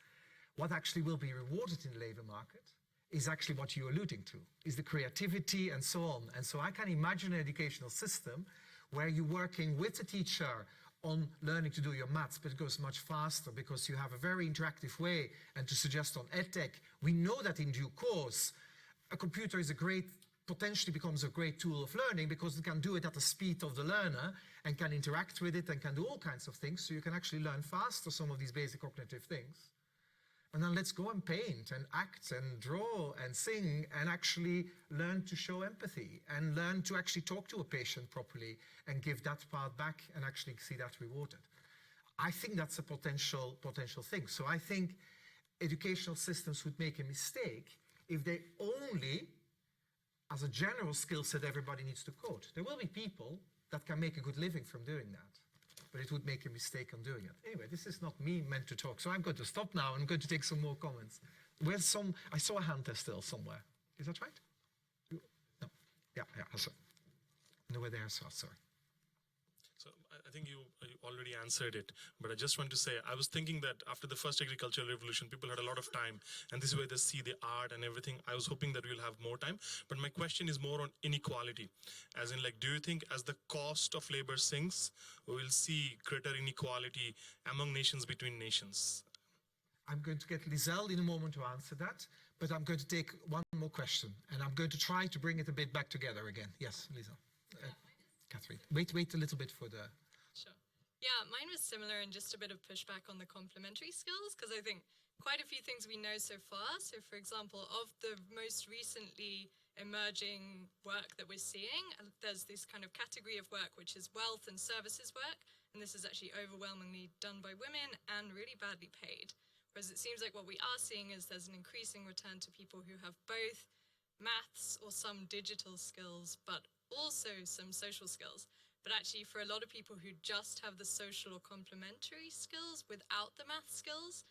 What actually will be rewarded in the labor market is actually what you're alluding to, is the creativity and so on. And so I can imagine an educational system where you're working with the teacher on learning to do your maths, but it goes much faster because you have a very interactive way. And to suggest on EdTech, we know that in due course, a computer is potentially becomes a great tool of learning because it can do it at the speed of the learner and can interact with it and can do all kinds of things. So you can actually learn faster some of these basic cognitive things. And then let's go and paint and act and draw and sing and actually learn to show empathy and learn to actually talk to a patient properly and give that part back and actually see that rewarded. I think that's a potential thing. So I think educational systems would make a mistake if they only, as a general skill set, everybody needs to code. There will be people that can make a good living from doing that, but it would make a mistake on doing it. Anyway, this is not me meant to talk, so I'm going to stop now. I'm going to take some more comments. I saw a hand there still somewhere. Is that right? No. Yeah, sorry. No, we're there, sorry. So I think you already answered it, but I just want to say, I was thinking that after the first agricultural revolution, people had a lot of time, and this is where they see the art and everything. I was hoping that we'll have more time, but my question is more on inequality. As in, like, do you think as the cost of labor sinks, we will see greater inequality among nations, between nations? I'm going to get Lizelle in a moment to answer that, but I'm going to take one more question, and I'm going to try to bring it a bit back together again. Yes, Lizelle. Catherine. Wait a little bit for the... Sure. Yeah, mine was similar and just a bit of pushback on the complementary skills, because I think quite a few things we know so far. So, for example, of the most recently emerging work that we're seeing, there's this kind of category of work which is wealth and services work, and this is actually overwhelmingly done by women and really badly paid. Whereas it seems like what we are seeing is there's an increasing return to people who have both maths or some digital skills, but also some social skills. But actually, for a lot of people who just have the social or complementary skills without the math skills,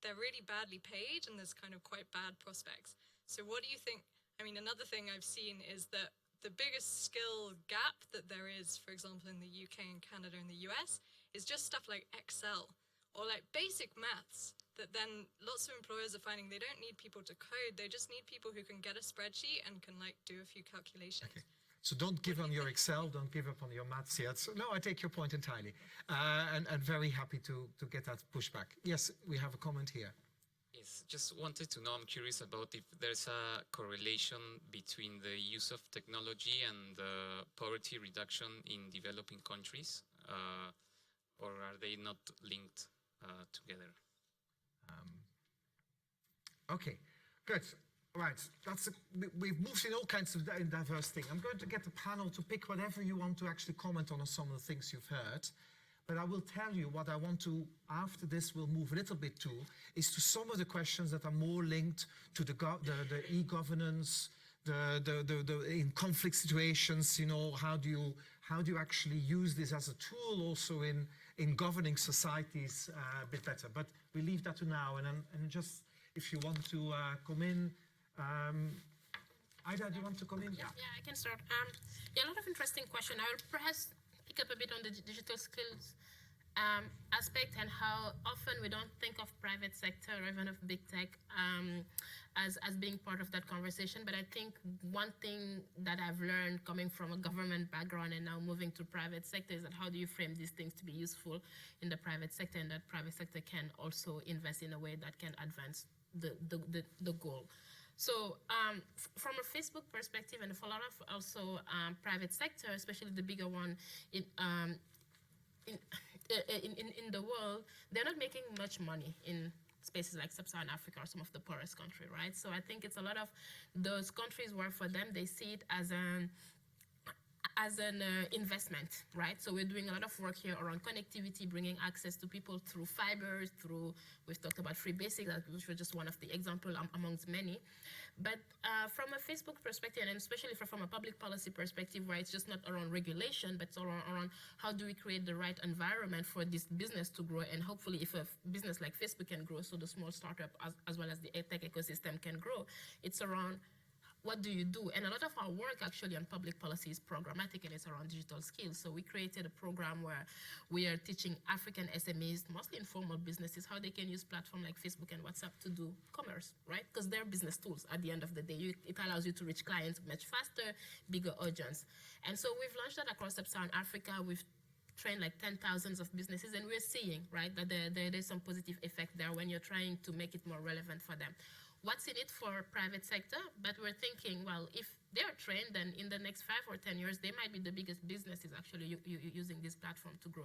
they're really badly paid and there's kind of quite bad prospects. So what do you think? I mean, another thing I've seen is that the biggest skill gap that there is, for example, in the UK and Canada and the US, is just stuff like Excel or like basic maths, that then lots of employers are finding they don't need people to code, they just need people who can get a spreadsheet and can like do a few calculations. Okay. So don't give on your Excel, don't give up on your maths yet. So, no, I take your point entirely. And very happy to get that pushback. Yes, we have a comment here. Yes, just wanted to know, I'm curious about if there's a correlation between the use of technology and the poverty reduction in developing countries, or are they not linked together? Okay, good. Right, we've moved in all kinds of diverse things. I'm going to get the panel to pick whatever you want to actually comment on some of the things you've heard. But I will tell you what I want to, after this, we'll move a little bit to, is to some of the questions that are more linked to the e-governance, in conflict situations, you know, how do you actually use this as a tool also in governing societies a bit better. But we leave that to now, and just if you want to come in. Ida, do you want to come in? Yeah, I can start. Yeah, a lot of interesting question. I will perhaps pick up a bit on the digital skills aspect and how often we don't think of private sector or even of big tech as being part of that conversation. But I think one thing that I've learned coming from a government background and now moving to private sector is that how do you frame these things to be useful in the private sector, and that private sector can also invest in a way that can advance the goal. So from a Facebook perspective, and for a lot of also private sector, especially the bigger one in the world, they're not making much money in spaces like Sub-Saharan Africa or some of the poorest country, right? So I think it's a lot of those countries where for them, they see it as an investment, right? So we're doing a lot of work here around connectivity, bringing access to people through fibers, we've talked about free basics, which was just one of the examples amongst many. But from a Facebook perspective, and especially from a public policy perspective, where it's just not around regulation, but it's around how do we create the right environment for this business to grow, and hopefully if a business like Facebook can grow, so the small startup as well as the tech ecosystem can grow, it's around what do you do? And a lot of our work actually on public policy is programmatic, and it's around digital skills. So we created a program where we are teaching African SMEs, mostly informal businesses, how they can use platforms like Facebook and WhatsApp to do commerce, right? Because they're business tools at the end of the day. It allows you to reach clients much faster, bigger audience. And so we've launched that across Sub-Saharan Africa. We've trained like 10,000 of businesses, and we're seeing, right, that there's some positive effect there when you're trying to make it more relevant for them. What's in it for private sector? But we're thinking, well, if they're trained, then in the next 5 or 10 years, they might be the biggest businesses actually using this platform to grow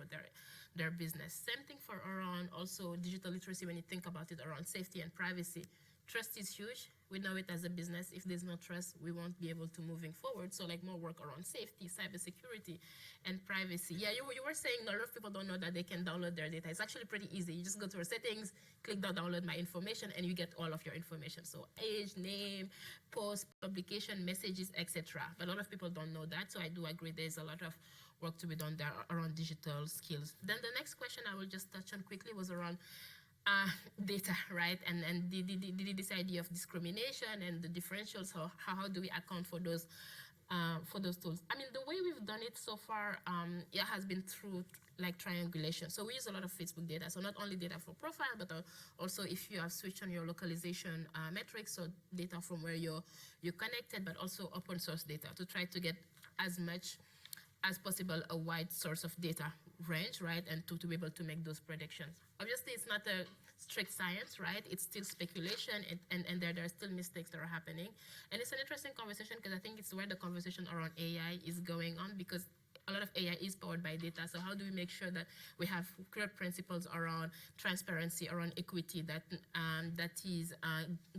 their business. Same thing for around also digital literacy when you think about it around safety and privacy. Trust is huge. We know it as a business. If there's no trust, we won't be able to moving forward. So like more work around safety, cybersecurity, and privacy. Yeah, you were saying a lot of people don't know that they can download their data. It's actually pretty easy. You just go to our settings, click download my information, and you get all of your information. So age, name, post, publication, messages, etc. But a lot of people don't know that. So I do agree there's a lot of work to be done there around digital skills. Then the next question I will just touch on quickly was around data, right? And this idea of discrimination and the differentials, how do we account for those tools? I mean, the way we've done it so far, it has been through like triangulation. So we use a lot of Facebook data. So not only data for profile, but also if you have switched on your localization metrics, so data from where you're connected, but also open source data to try to get as much as possible a wide source of data range, right? And to be able to make those predictions. Obviously, it's not a strict science, right? It's still speculation, and there are still mistakes that are happening. And it's an interesting conversation because I think it's where the conversation around AI is going on, because a lot of AI is powered by data. So how do we make sure that we have clear principles around transparency, around equity that is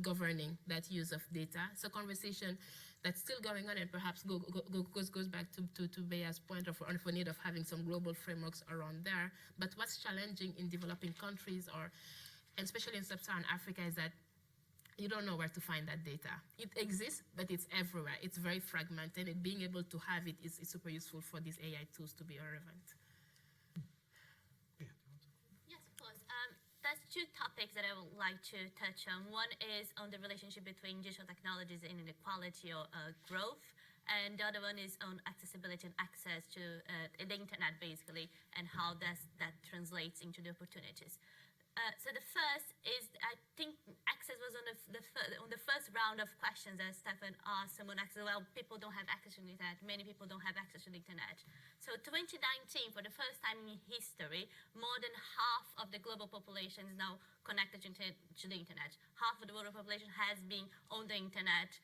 governing that use of data? So conversation that's still going on, and perhaps goes back to Bea's point of need of having some global frameworks around there. But what's challenging in developing countries, or and especially in sub-Saharan Africa, is that you don't know where to find that data. It exists, but it's everywhere. It's very fragmented, and being able to have it is super useful for these AI tools to be relevant. Yes, of course. There's two topics that I would like to touch on. One is on the relationship between digital technologies and inequality or growth, and the other one is on accessibility and access to the internet, basically, and how that translates into the opportunities. So the first is, I think access was on the first round of questions that Stefan asked. Someone asked, well, people don't have access to the internet. Many people don't have access to the internet. So 2019, for the first time in history, more than half of the global population is now connected to the internet. Half of the world population has been on the internet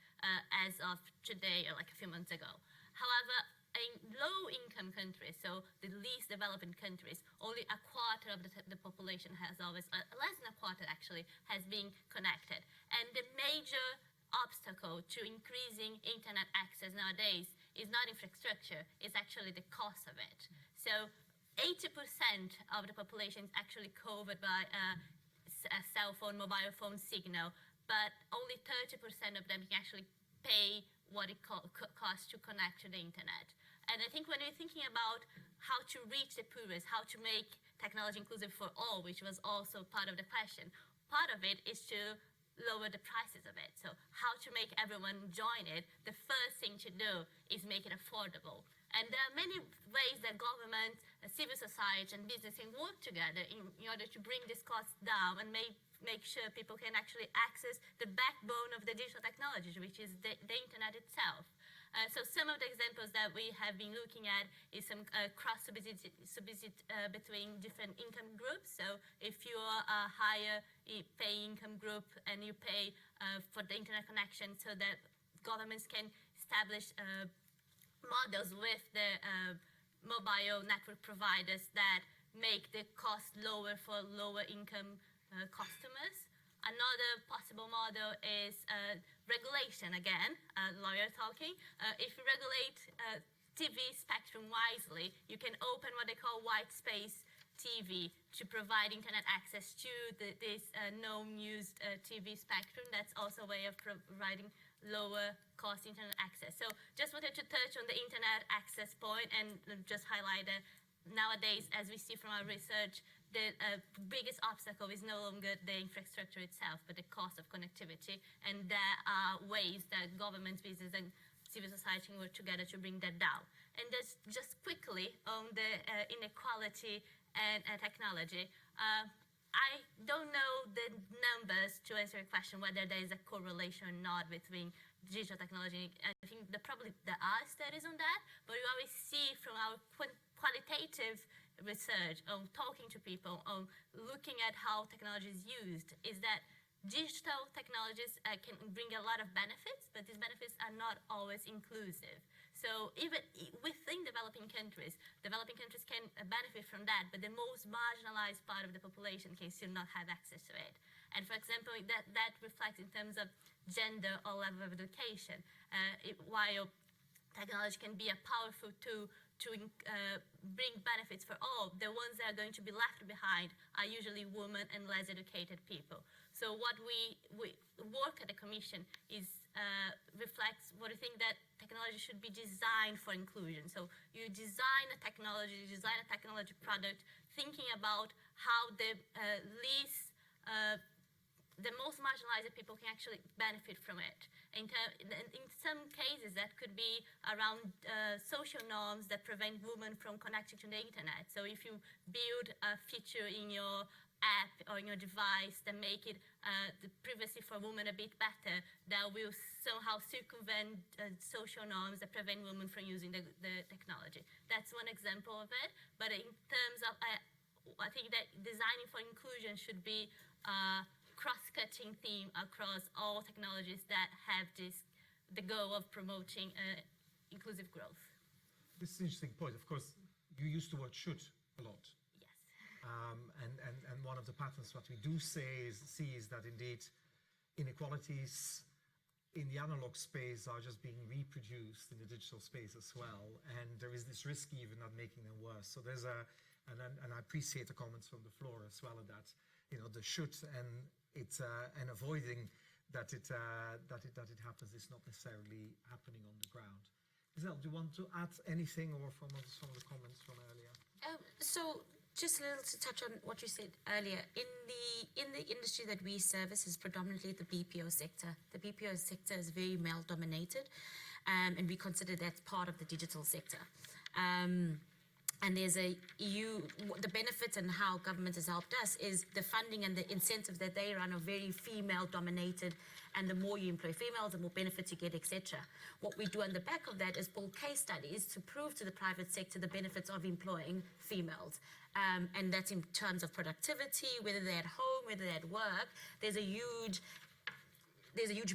as of today, or like a few months ago. However, in low-income countries, so the least developing countries, only a quarter of the population has always, less than a quarter actually, has been connected. And the major obstacle to increasing internet access nowadays is not infrastructure, it's actually the cost of it. So 80% of the population is actually covered by a cell phone, mobile phone signal, but only 30% of them can actually pay what it costs to connect to the internet. And I think when we're thinking about how to reach the poorest, how to make technology inclusive for all, which was also part of the question, part of it is to lower the prices of it. So how to make everyone join it, the first thing to do is make it affordable. And there are many ways that government, civil society, and business can work together in order to bring this cost down and make sure people can actually access the backbone of the digital technologies, which is the internet itself. So some of the examples that we have been looking at is some cross-subsidy between different income groups. So if you are a higher pay income group and you pay for the internet connection, so that governments can establish models with the mobile network providers that make the cost lower for lower income customers. Another possible model is regulation, again, lawyer talking. If you regulate TV spectrum wisely, you can open what they call white space TV to provide internet access to this non-used TV spectrum. That's also a way of providing lower cost internet access. So just wanted to touch on the internet access point and just highlight that nowadays, as we see from our research, the biggest obstacle is no longer the infrastructure itself, but the cost of connectivity. And there are ways that governments, business, and civil society can work together to bring that down. And just quickly on the inequality and technology. I don't know the numbers to answer your question, whether there is a correlation or not between digital technology. I think there are studies on that, but we always see from our qualitative research, on talking to people, on looking at how technology is used, is that digital technologies can bring a lot of benefits, but these benefits are not always inclusive. So even within developing countries can benefit from that, but the most marginalized part of the population can still not have access to it. And for example, that reflects in terms of gender or level of education. While technology can be a powerful tool to bring benefits for all, the ones that are going to be left behind are usually women and less educated people. So what we work at the Commission is reflects what we think that technology should be designed for inclusion. So you design a technology product thinking about how the most marginalized people can actually benefit from it. In some cases, that could be around social norms that prevent women from connecting to the internet. So if you build a feature in your app or in your device that make it the privacy for women a bit better, that will somehow circumvent social norms that prevent women from using the technology. That's one example of it. But in terms of, I think that designing for inclusion should be cross-cutting theme across all technologies that have the goal of promoting inclusive growth. this is an interesting point. Of course, you use the word should a lot. Yes. And one of the patterns what we do see is that indeed inequalities in the analog space are just being reproduced in the digital space as well, and there is this risk even of making them worse. So there's and I appreciate the comments from the floor as well, that the should and avoiding that it happens is not necessarily happening on the ground. Giselle, do you want to add anything, or from some of the comments from earlier? So just a little to touch on what you said earlier. In the industry that we service is predominantly the BPO sector. The BPO sector is very male dominated, and we consider that part of the digital sector. And there's the benefits and how government has helped us is the funding and the incentives that they run are very female dominated, and the more you employ females, the more benefits you get, etc. What we do on the back of that is build case studies to prove to the private sector the benefits of employing females. And that's in terms of productivity, whether they're at home, whether they're at work. There's a huge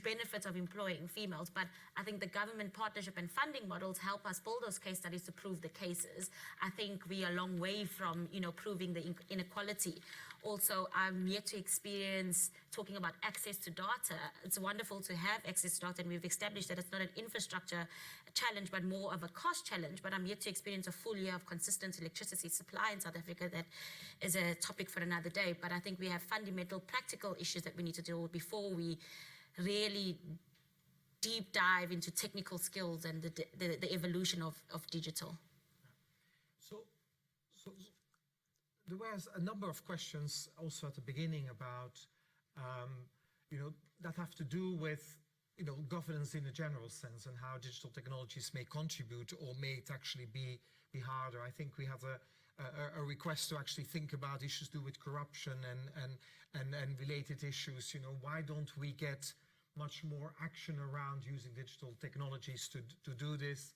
benefit of employing females, but I think the government partnership and funding models help us build those case studies to prove the cases. I think we are a long way from, proving the inequality. Also, I'm yet to experience talking about access to data. It's wonderful to have access to data, and we've established that it's not an infrastructure challenge, but more of a cost challenge. But I'm yet to experience a full year of consistent electricity supply in South Africa. That is a topic for another day. But I think we have fundamental practical issues that we need to deal with before we really deep dive into technical skills and the evolution of digital. So there was a number of questions also at the beginning about, that have to do with, governance in a general sense, and how digital technologies may contribute or may it actually be harder. I think we have a request to actually think about issues to do with corruption and related issues. Why don't we get much more action around using digital technologies to do this?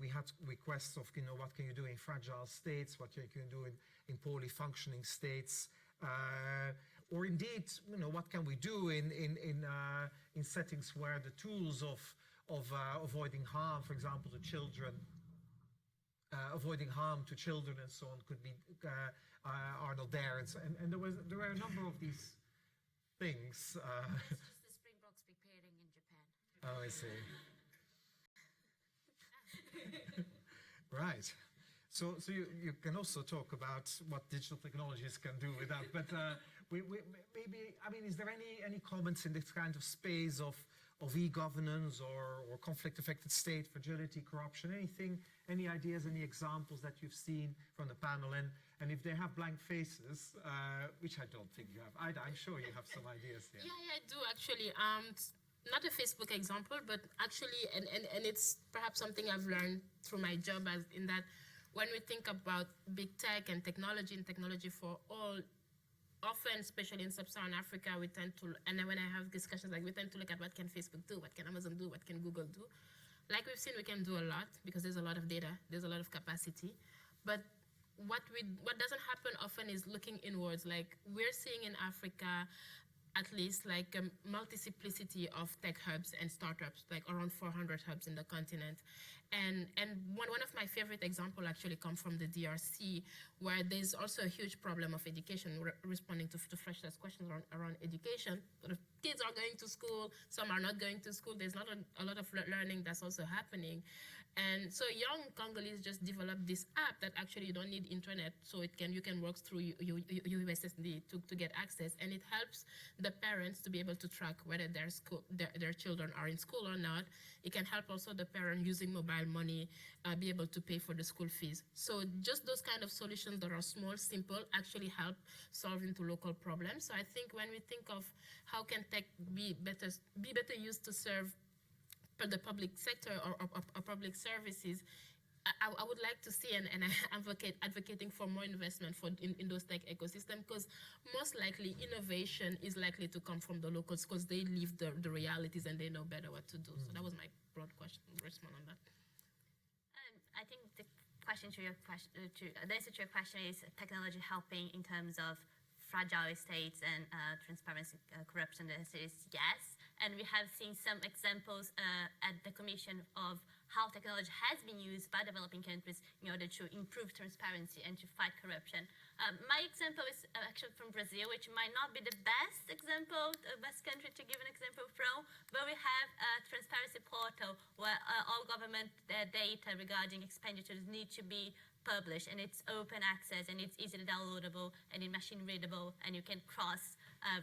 We had requests of, what can you do in fragile states, what you can do in poorly functioning states, or indeed, what can we do in settings where the tools of avoiding harm, for example, to children, avoiding harm to children and so on, could be are not there, and there were a number of these things. That's just the Springboks preparing in Japan. Oh, I see. Right. So you can also talk about what digital technologies can do with that. But maybe, is there any comments in this kind of space of e-governance or conflict-affected state, fragility, corruption, anything, any ideas, any examples that you've seen from the panel? And if they have blank faces, which I don't think you have, I'm sure you have some ideas there. Yeah, I do actually. Not a Facebook example, but actually, and it's perhaps something I've learned through my job, as in that when we think about big tech and technology for all, often, especially in sub-Saharan Africa, we tend to, and then when I have discussions, we tend to look at what can Facebook do, what can Amazon do, what can Google do. Like we've seen, we can do a lot because there's a lot of data, there's a lot of capacity, but what doesn't happen often is looking inwards. Like we're seeing in Africa, at least like a multiplicity of tech hubs and startups, like around 400 hubs in the continent. And one of my favorite examples actually come from the DRC, where there's also a huge problem of education, responding to Fresh's questions around education. The kids are going to school, some are not going to school. There's not a lot of learning that's also happening. And so young Congolese just developed this app that actually you don't need internet, so you can work through USSD to get access, and it helps the parents to be able to track whether their children are in school or not. It can help also the parent using mobile money be able to pay for the school fees. So just those kind of solutions that are small, simple, actually help solve into local problems. So I think when we think of how can tech be better used to serve the public sector or public services, I would like to see, and I'm advocating for more investment in those tech ecosystems, because most likely innovation is likely to come from the locals because they live the realities and they know better what to do. So that was my broad question, response on that. I think the answer to your question is technology helping in terms of fragile states and transparency, corruption. The answer is yes. And we have seen some examples at the Commission of how technology has been used by developing countries in order to improve transparency and to fight corruption. My example is actually from Brazil, which might not be the best example, the best country to give an example from, but we have a transparency portal where all government data regarding expenditures need to be published, and it's open access, and it's easily downloadable, and it's machine readable, and you can cross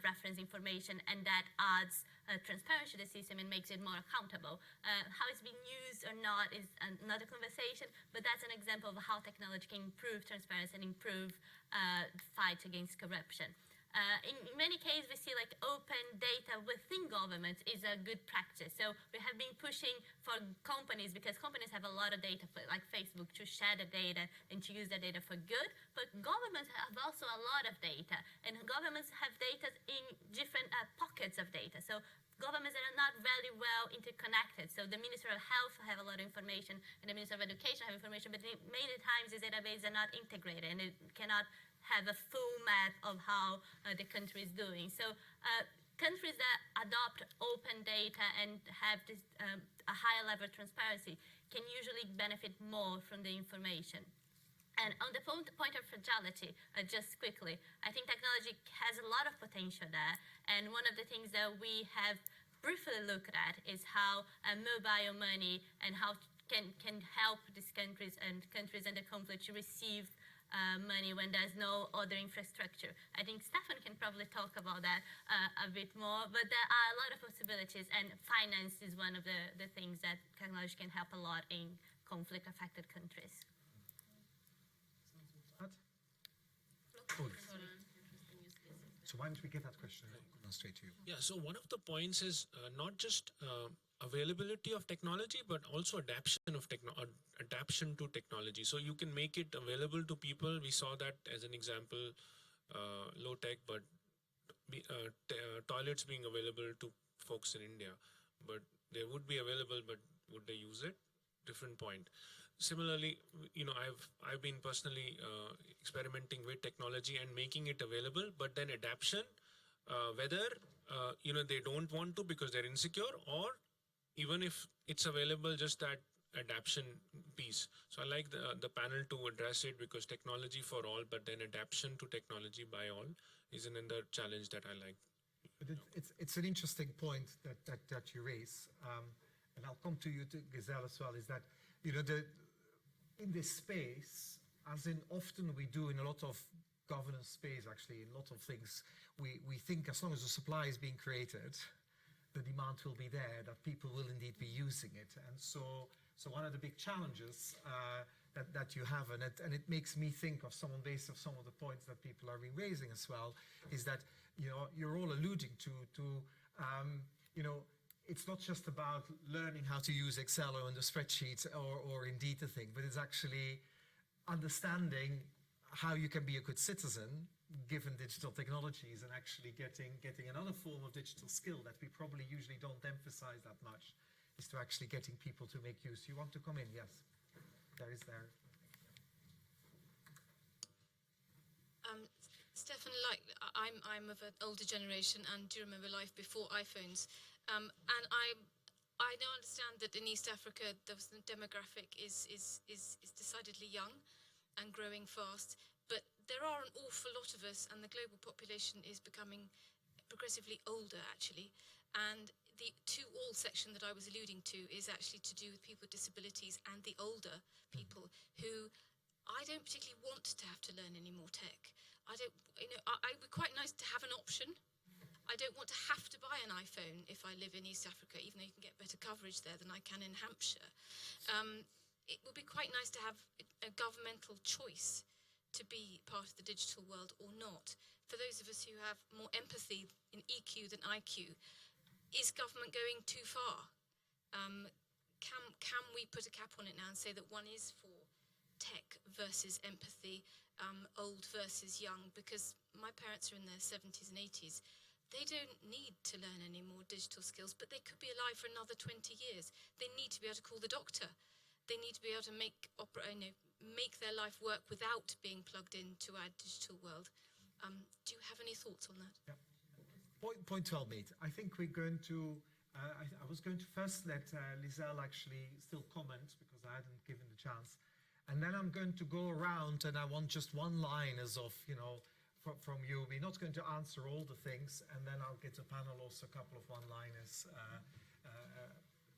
reference information, and that adds transparency to the system and makes it more accountable. How it's being used or not is another conversation, but that's an example of how technology can improve transparency and improve fight against corruption. In many cases, we see like open data within governments is a good practice. So we have been pushing for companies, because companies have a lot of data, like Facebook, to share the data and to use the data for good. But governments have also a lot of data, and governments have data in different pockets of data. So governments are not very well interconnected. So the Minister of Health have a lot of information, and the Minister of Education have information, but many times these databases are not integrated, and it cannot have a full map of how the country is doing. So countries that adopt open data and have this, a higher level of transparency can usually benefit more from the information. And on the point of fragility, just quickly, I think technology has a lot of potential there. And one of the things that we have briefly looked at is how mobile money and how can help these countries under conflict to receive money when there's no other infrastructure. I think Stefan can probably talk about that a bit more, but there are a lot of possibilities, and finance is one of the things that technology can help a lot in conflict-affected countries. So why don't we give that question straight to you? Yeah, so one of the points is not just availability of technology, but also adaption to technology. So you can make it available to people. We saw that as an example, low tech, but toilets being available to folks in India. But they would be available, but would they use it? Different point. Similarly, I've been personally experimenting with technology and making it available, but then adaption, whether they don't want to because they're insecure, or even if it's available, just that adaption piece. So I like the panel to address it, because technology for all, but then adaption to technology by all is another challenge that I like. But it's an interesting point that you raise, and I'll come to you, to Giselle, as well. Is that in this space, as in often we do in a lot of governance space, actually, in a lot of things, we think as long as the supply is being created, the demand will be there, that people will indeed be using it. And so one of the big challenges that you have, and it makes me think of someone based on some of the points that people are raising as well, is that you're all alluding to it's not just about learning how to use Excel or in the spreadsheet or indeed the thing, but it's actually understanding how you can be a good citizen given digital technologies, and actually getting another form of digital skill that we probably usually don't emphasize that much, is to actually getting people to make use. You want to come in? Yes, there. Stefan, like I'm of an older generation and do remember life before iPhones, and I do understand that in East Africa the demographic is decidedly young and growing fast, but there are an awful lot of us, and the global population is becoming progressively older, actually. And the to all section that I was alluding to is actually to do with people with disabilities and the older people who I don't particularly want to have to learn any more tech. I don't, it would be quite nice to have an option. I don't want to have to buy an iPhone if I live in East Africa, even though you can get better coverage there than I can in Hampshire. It would be quite nice to have a governmental choice to be part of the digital world or not. For those of us who have more empathy in EQ than IQ, is government going too far? Can we put a cap on it now and say that one is for tech versus empathy, old versus young? Because my parents are in their 70s and 80s. They don't need to learn any more digital skills, but they could be alive for another 20 years. They need to be able to call the doctor. They need to be able to make their life work without being plugged into our digital world. Do you have any thoughts on that? Yeah. Point well made. I think we're going to, I was going to first let Lizelle actually still comment because I hadn't given the chance. And then I'm going to go around and I want just one line as of, from you. We're not going to answer all the things, and then I'll get a panel also a couple of one-liners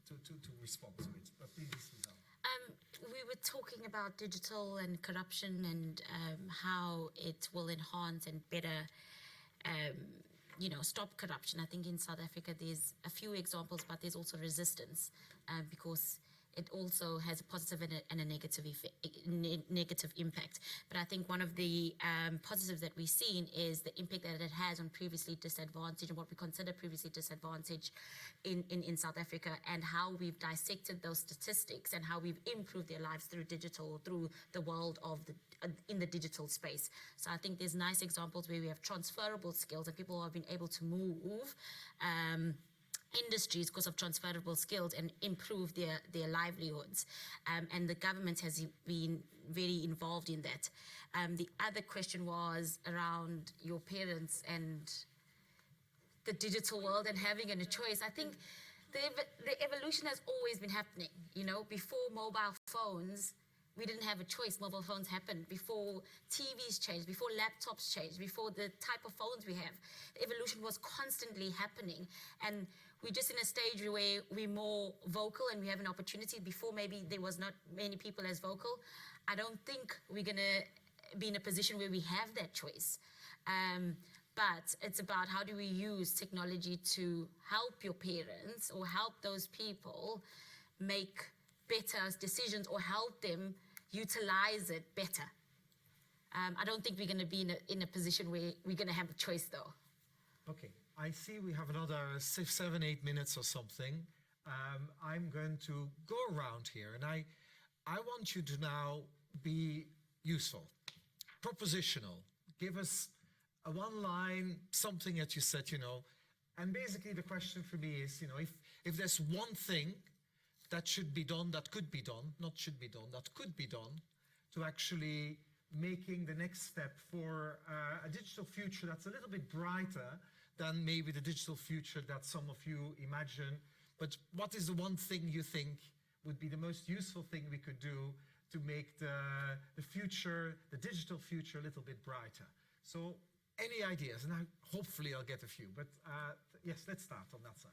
to respond to it. But please, Lizelle. We were talking about digital and corruption and how it will enhance and better stop corruption. I think in South Africa there's a few examples, but there's also resistance because it also has a positive and a negative negative impact. But I think one of the positives that we've seen is the impact that it has on previously disadvantaged and what we consider previously disadvantaged in South Africa, and how we've dissected those statistics and how we've improved their lives through digital, through the world of in the digital space. So I think there's nice examples where we have transferable skills and people have been able to move industries because of transferable skills and improve their livelihoods. And the government has been very involved in that. The other question was around your parents and the digital world and having a choice. I think the evolution has always been happening. Before mobile phones, we didn't have a choice. Mobile phones happened. Before TVs changed, before laptops changed, before the type of phones we have, the evolution was constantly happening. And we're just in a stage where we're more vocal and we have an opportunity. Before, maybe there was not many people as vocal. I don't think we're going to be in a position where we have that choice. But it's about how do we use technology to help your parents or help those people make better decisions or help them utilize it better. I don't think we're going to be in a position where we're going to have a choice, though. Okay, I see we have another 6, 7, 8 minutes or something. I'm going to go around here, and I want you to now be useful, propositional. Give us a one line, something that you said, and basically the question for me is, if there's one thing that should be done, that could be done, not should be done, that could be done, to actually making the next step for a digital future that's a little bit brighter than maybe the digital future that some of you imagine. But what is the one thing you think would be the most useful thing we could do to make the future, the digital future, a little bit brighter? So any ideas? And hopefully I'll get a few. But yes, let's start on that side.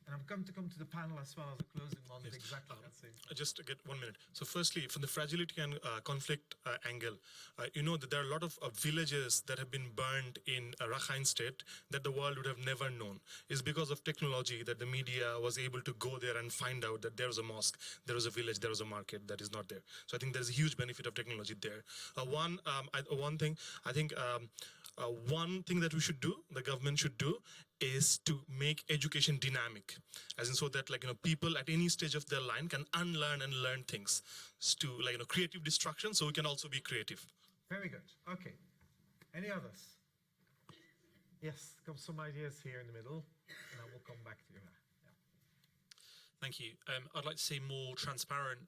And I'm going to come to the panel as well as a closing one with exactly that same. Just to get 1 minute. So firstly, from the fragility and conflict angle, that there are a lot of villages that have been burned in Rakhine state that the world would have never known. It's because of technology that the media was able to go there and find out that there was a mosque, there was a village, there was a market that is not there. So I think there's a huge benefit of technology there. One thing that we should do, the government should do, is to make education dynamic, as in so that people at any stage of their line can unlearn and learn things, to creative destruction, so we can also be creative. Very good. Okay. Any others? Yes, come some ideas here in the middle, and I will come back to you. Yeah. Thank you. I'd like to see more transparent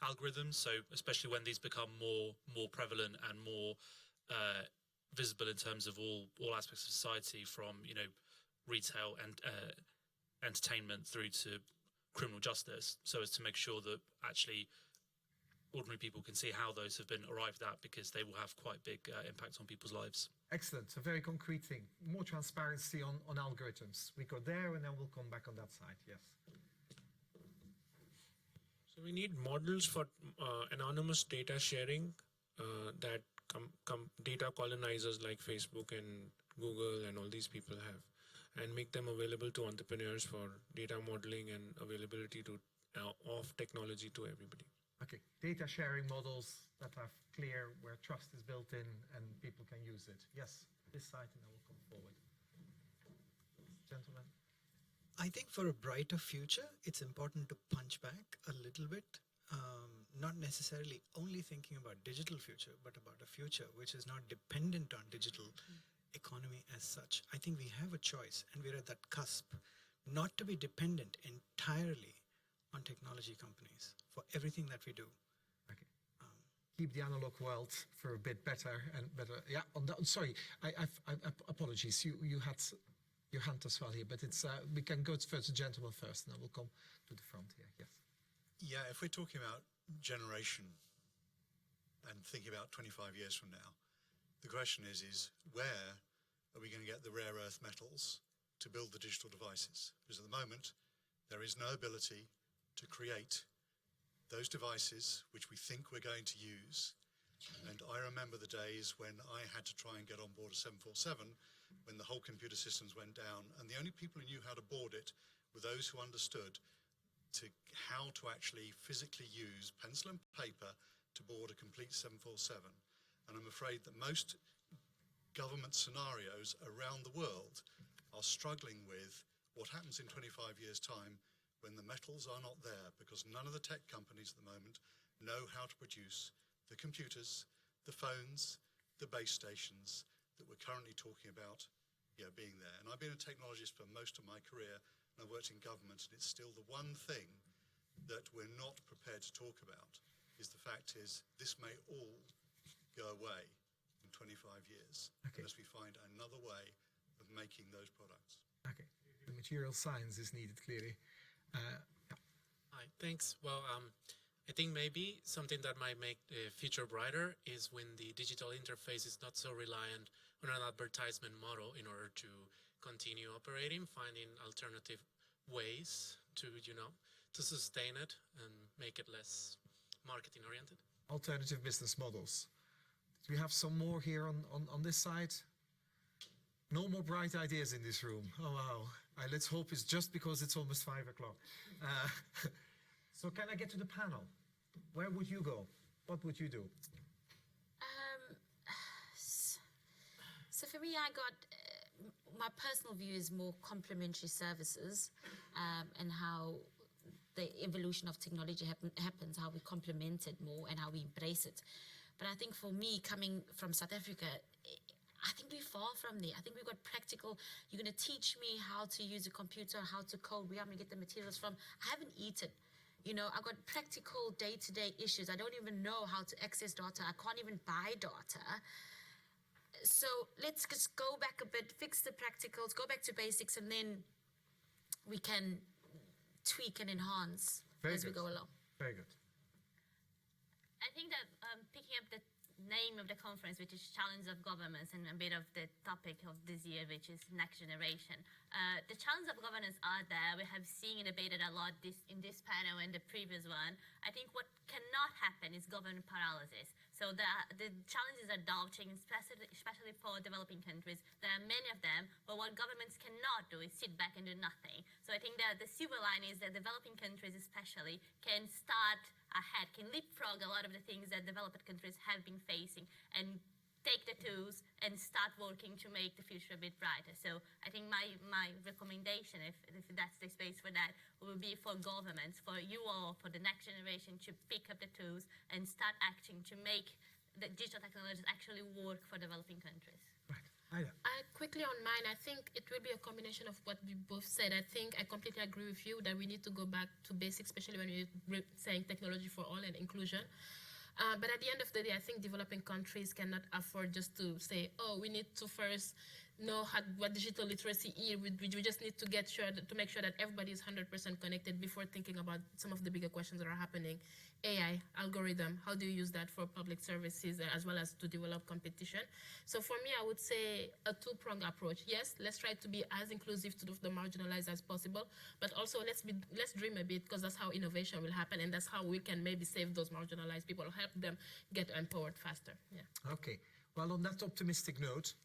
algorithms, so especially when these become more prevalent and more visible in terms of all aspects of society, from retail and entertainment through to criminal justice, so as to make sure that actually ordinary people can see how those have been arrived at, because they will have quite big impact on people's lives. Excellent. A very concrete thing. More transparency on algorithms. We go there and then we'll come back on that side. Yes. So we need models for anonymous data sharing that data colonizers like Facebook and Google and all these people have, and make them available to entrepreneurs for data modeling and availability to of technology to everybody. Okay, data sharing models that are clear, where trust is built in and people can use it. Yes, this side, and I will come forward. Gentlemen. I think for a brighter future, it's important to punch back a little bit. Not necessarily only thinking about digital future, but about a future which is not dependent on digital economy as such. I think we have a choice, and we're at that cusp, not to be dependent entirely on technology companies for everything that we do. Okay. keep the analog world for a bit better and better. Yeah, on that, sorry, apologies. You had your hand as well here, but it's we can go first to gentleman first, and then we'll come to the front here. Yes. Yeah, if we're talking about generation and thinking about 25 years from now, the question is where are we going to get the rare earth metals to build the digital devices? Because at the moment, there is no ability to create those devices which we think we're going to use. And I remember the days when I had to try and get on board a 747 when the whole computer systems went down, and the only people who knew how to board it were those who understood how to actually physically use pencil and paper to board a complete 747. And I'm afraid that most government scenarios around the world are struggling with what happens in 25 years' time when the metals are not there, because none of the tech companies at the moment know how to produce the computers, the phones, the base stations that we're currently talking about being there. And I've been a technologist for most of my career, and I've worked in government, and it's still the one thing that we're not prepared to talk about, is the fact is this may all go away in 25 years unless we find another way of making those products. Okay, the material science is needed clearly. Hi, thanks. Well, I think maybe something that might make the future brighter is when the digital interface is not so reliant on an advertisement model in order to continue operating, finding alternative ways to, to sustain it and make it less marketing oriented. Alternative business models. Do we have some more here on this side? No more bright ideas in this room. Oh, wow. Let's hope it's just because it's almost 5 o'clock. So can I get to the panel? Where would you go? What would you do? So for me, I got, my personal view is more complementary services and how the evolution of technology happens, how we complement it more and how we embrace it. But I think for me, coming from South Africa, I think we're far from there. I think we've got practical, you're going to teach me how to use a computer, how to code, where I'm going to get the materials from. I haven't eaten. I've got practical day-to-day issues. I don't even know how to access data. I can't even buy data. So let's just go back a bit, fix the practicals, go back to basics, and then we can tweak and enhance as we go along. Very good. I think that picking up the name of the conference, which is Challenge of Governments, and a bit of the topic of this year, which is next generation. The challenge of governance are there. We have seen and debated a lot in this panel and the previous one. I think what cannot happen is government paralysis. So the challenges are daunting, especially for developing countries. There are many of them, but what governments cannot do is sit back and do nothing. So I think that the silver line is that developing countries especially can start ahead, can leapfrog a lot of the things that developed countries have been facing and take the tools and start working to make the future a bit brighter. So I think my recommendation, if that's the space for that, will be for governments, for you all, for the next generation to pick up the tools and start acting to make the digital technologies actually work for developing countries. Quickly on mine, I think it will be a combination of what we both said. I think I completely agree with you that we need to go back to basics, especially when we're saying technology for all and inclusion. But at the end of the day, I think developing countries cannot afford just to say, oh, we need to first know what digital literacy is. We just need to make sure that everybody is 100% connected before thinking about some of the bigger questions that are happening. AI, algorithm, how do you use that for public services as well as to develop competition? So for me, I would say a two-pronged approach. Yes, let's try to be as inclusive to the marginalized as possible, but also let's dream a bit, because that's how innovation will happen, and that's how we can maybe save those marginalized people, help them get empowered faster. Yeah. Okay. Well, on that optimistic note,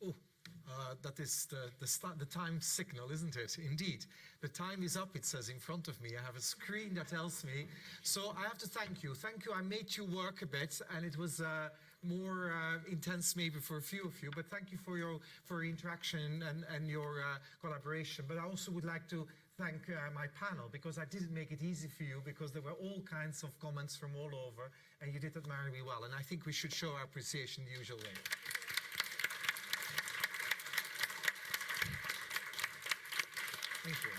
that is the time signal, isn't it? Indeed. The time is up, it says in front of me. I have a screen that tells me. So I have to thank you. Thank you. I made you work a bit, and it was more intense maybe for a few of you. But thank you for your interaction and your collaboration. But I also would like to thank my panel, because I didn't make it easy for you, because there were all kinds of comments from all over, and you did admirably well. And I think we should show our appreciation the usual way. Thank you.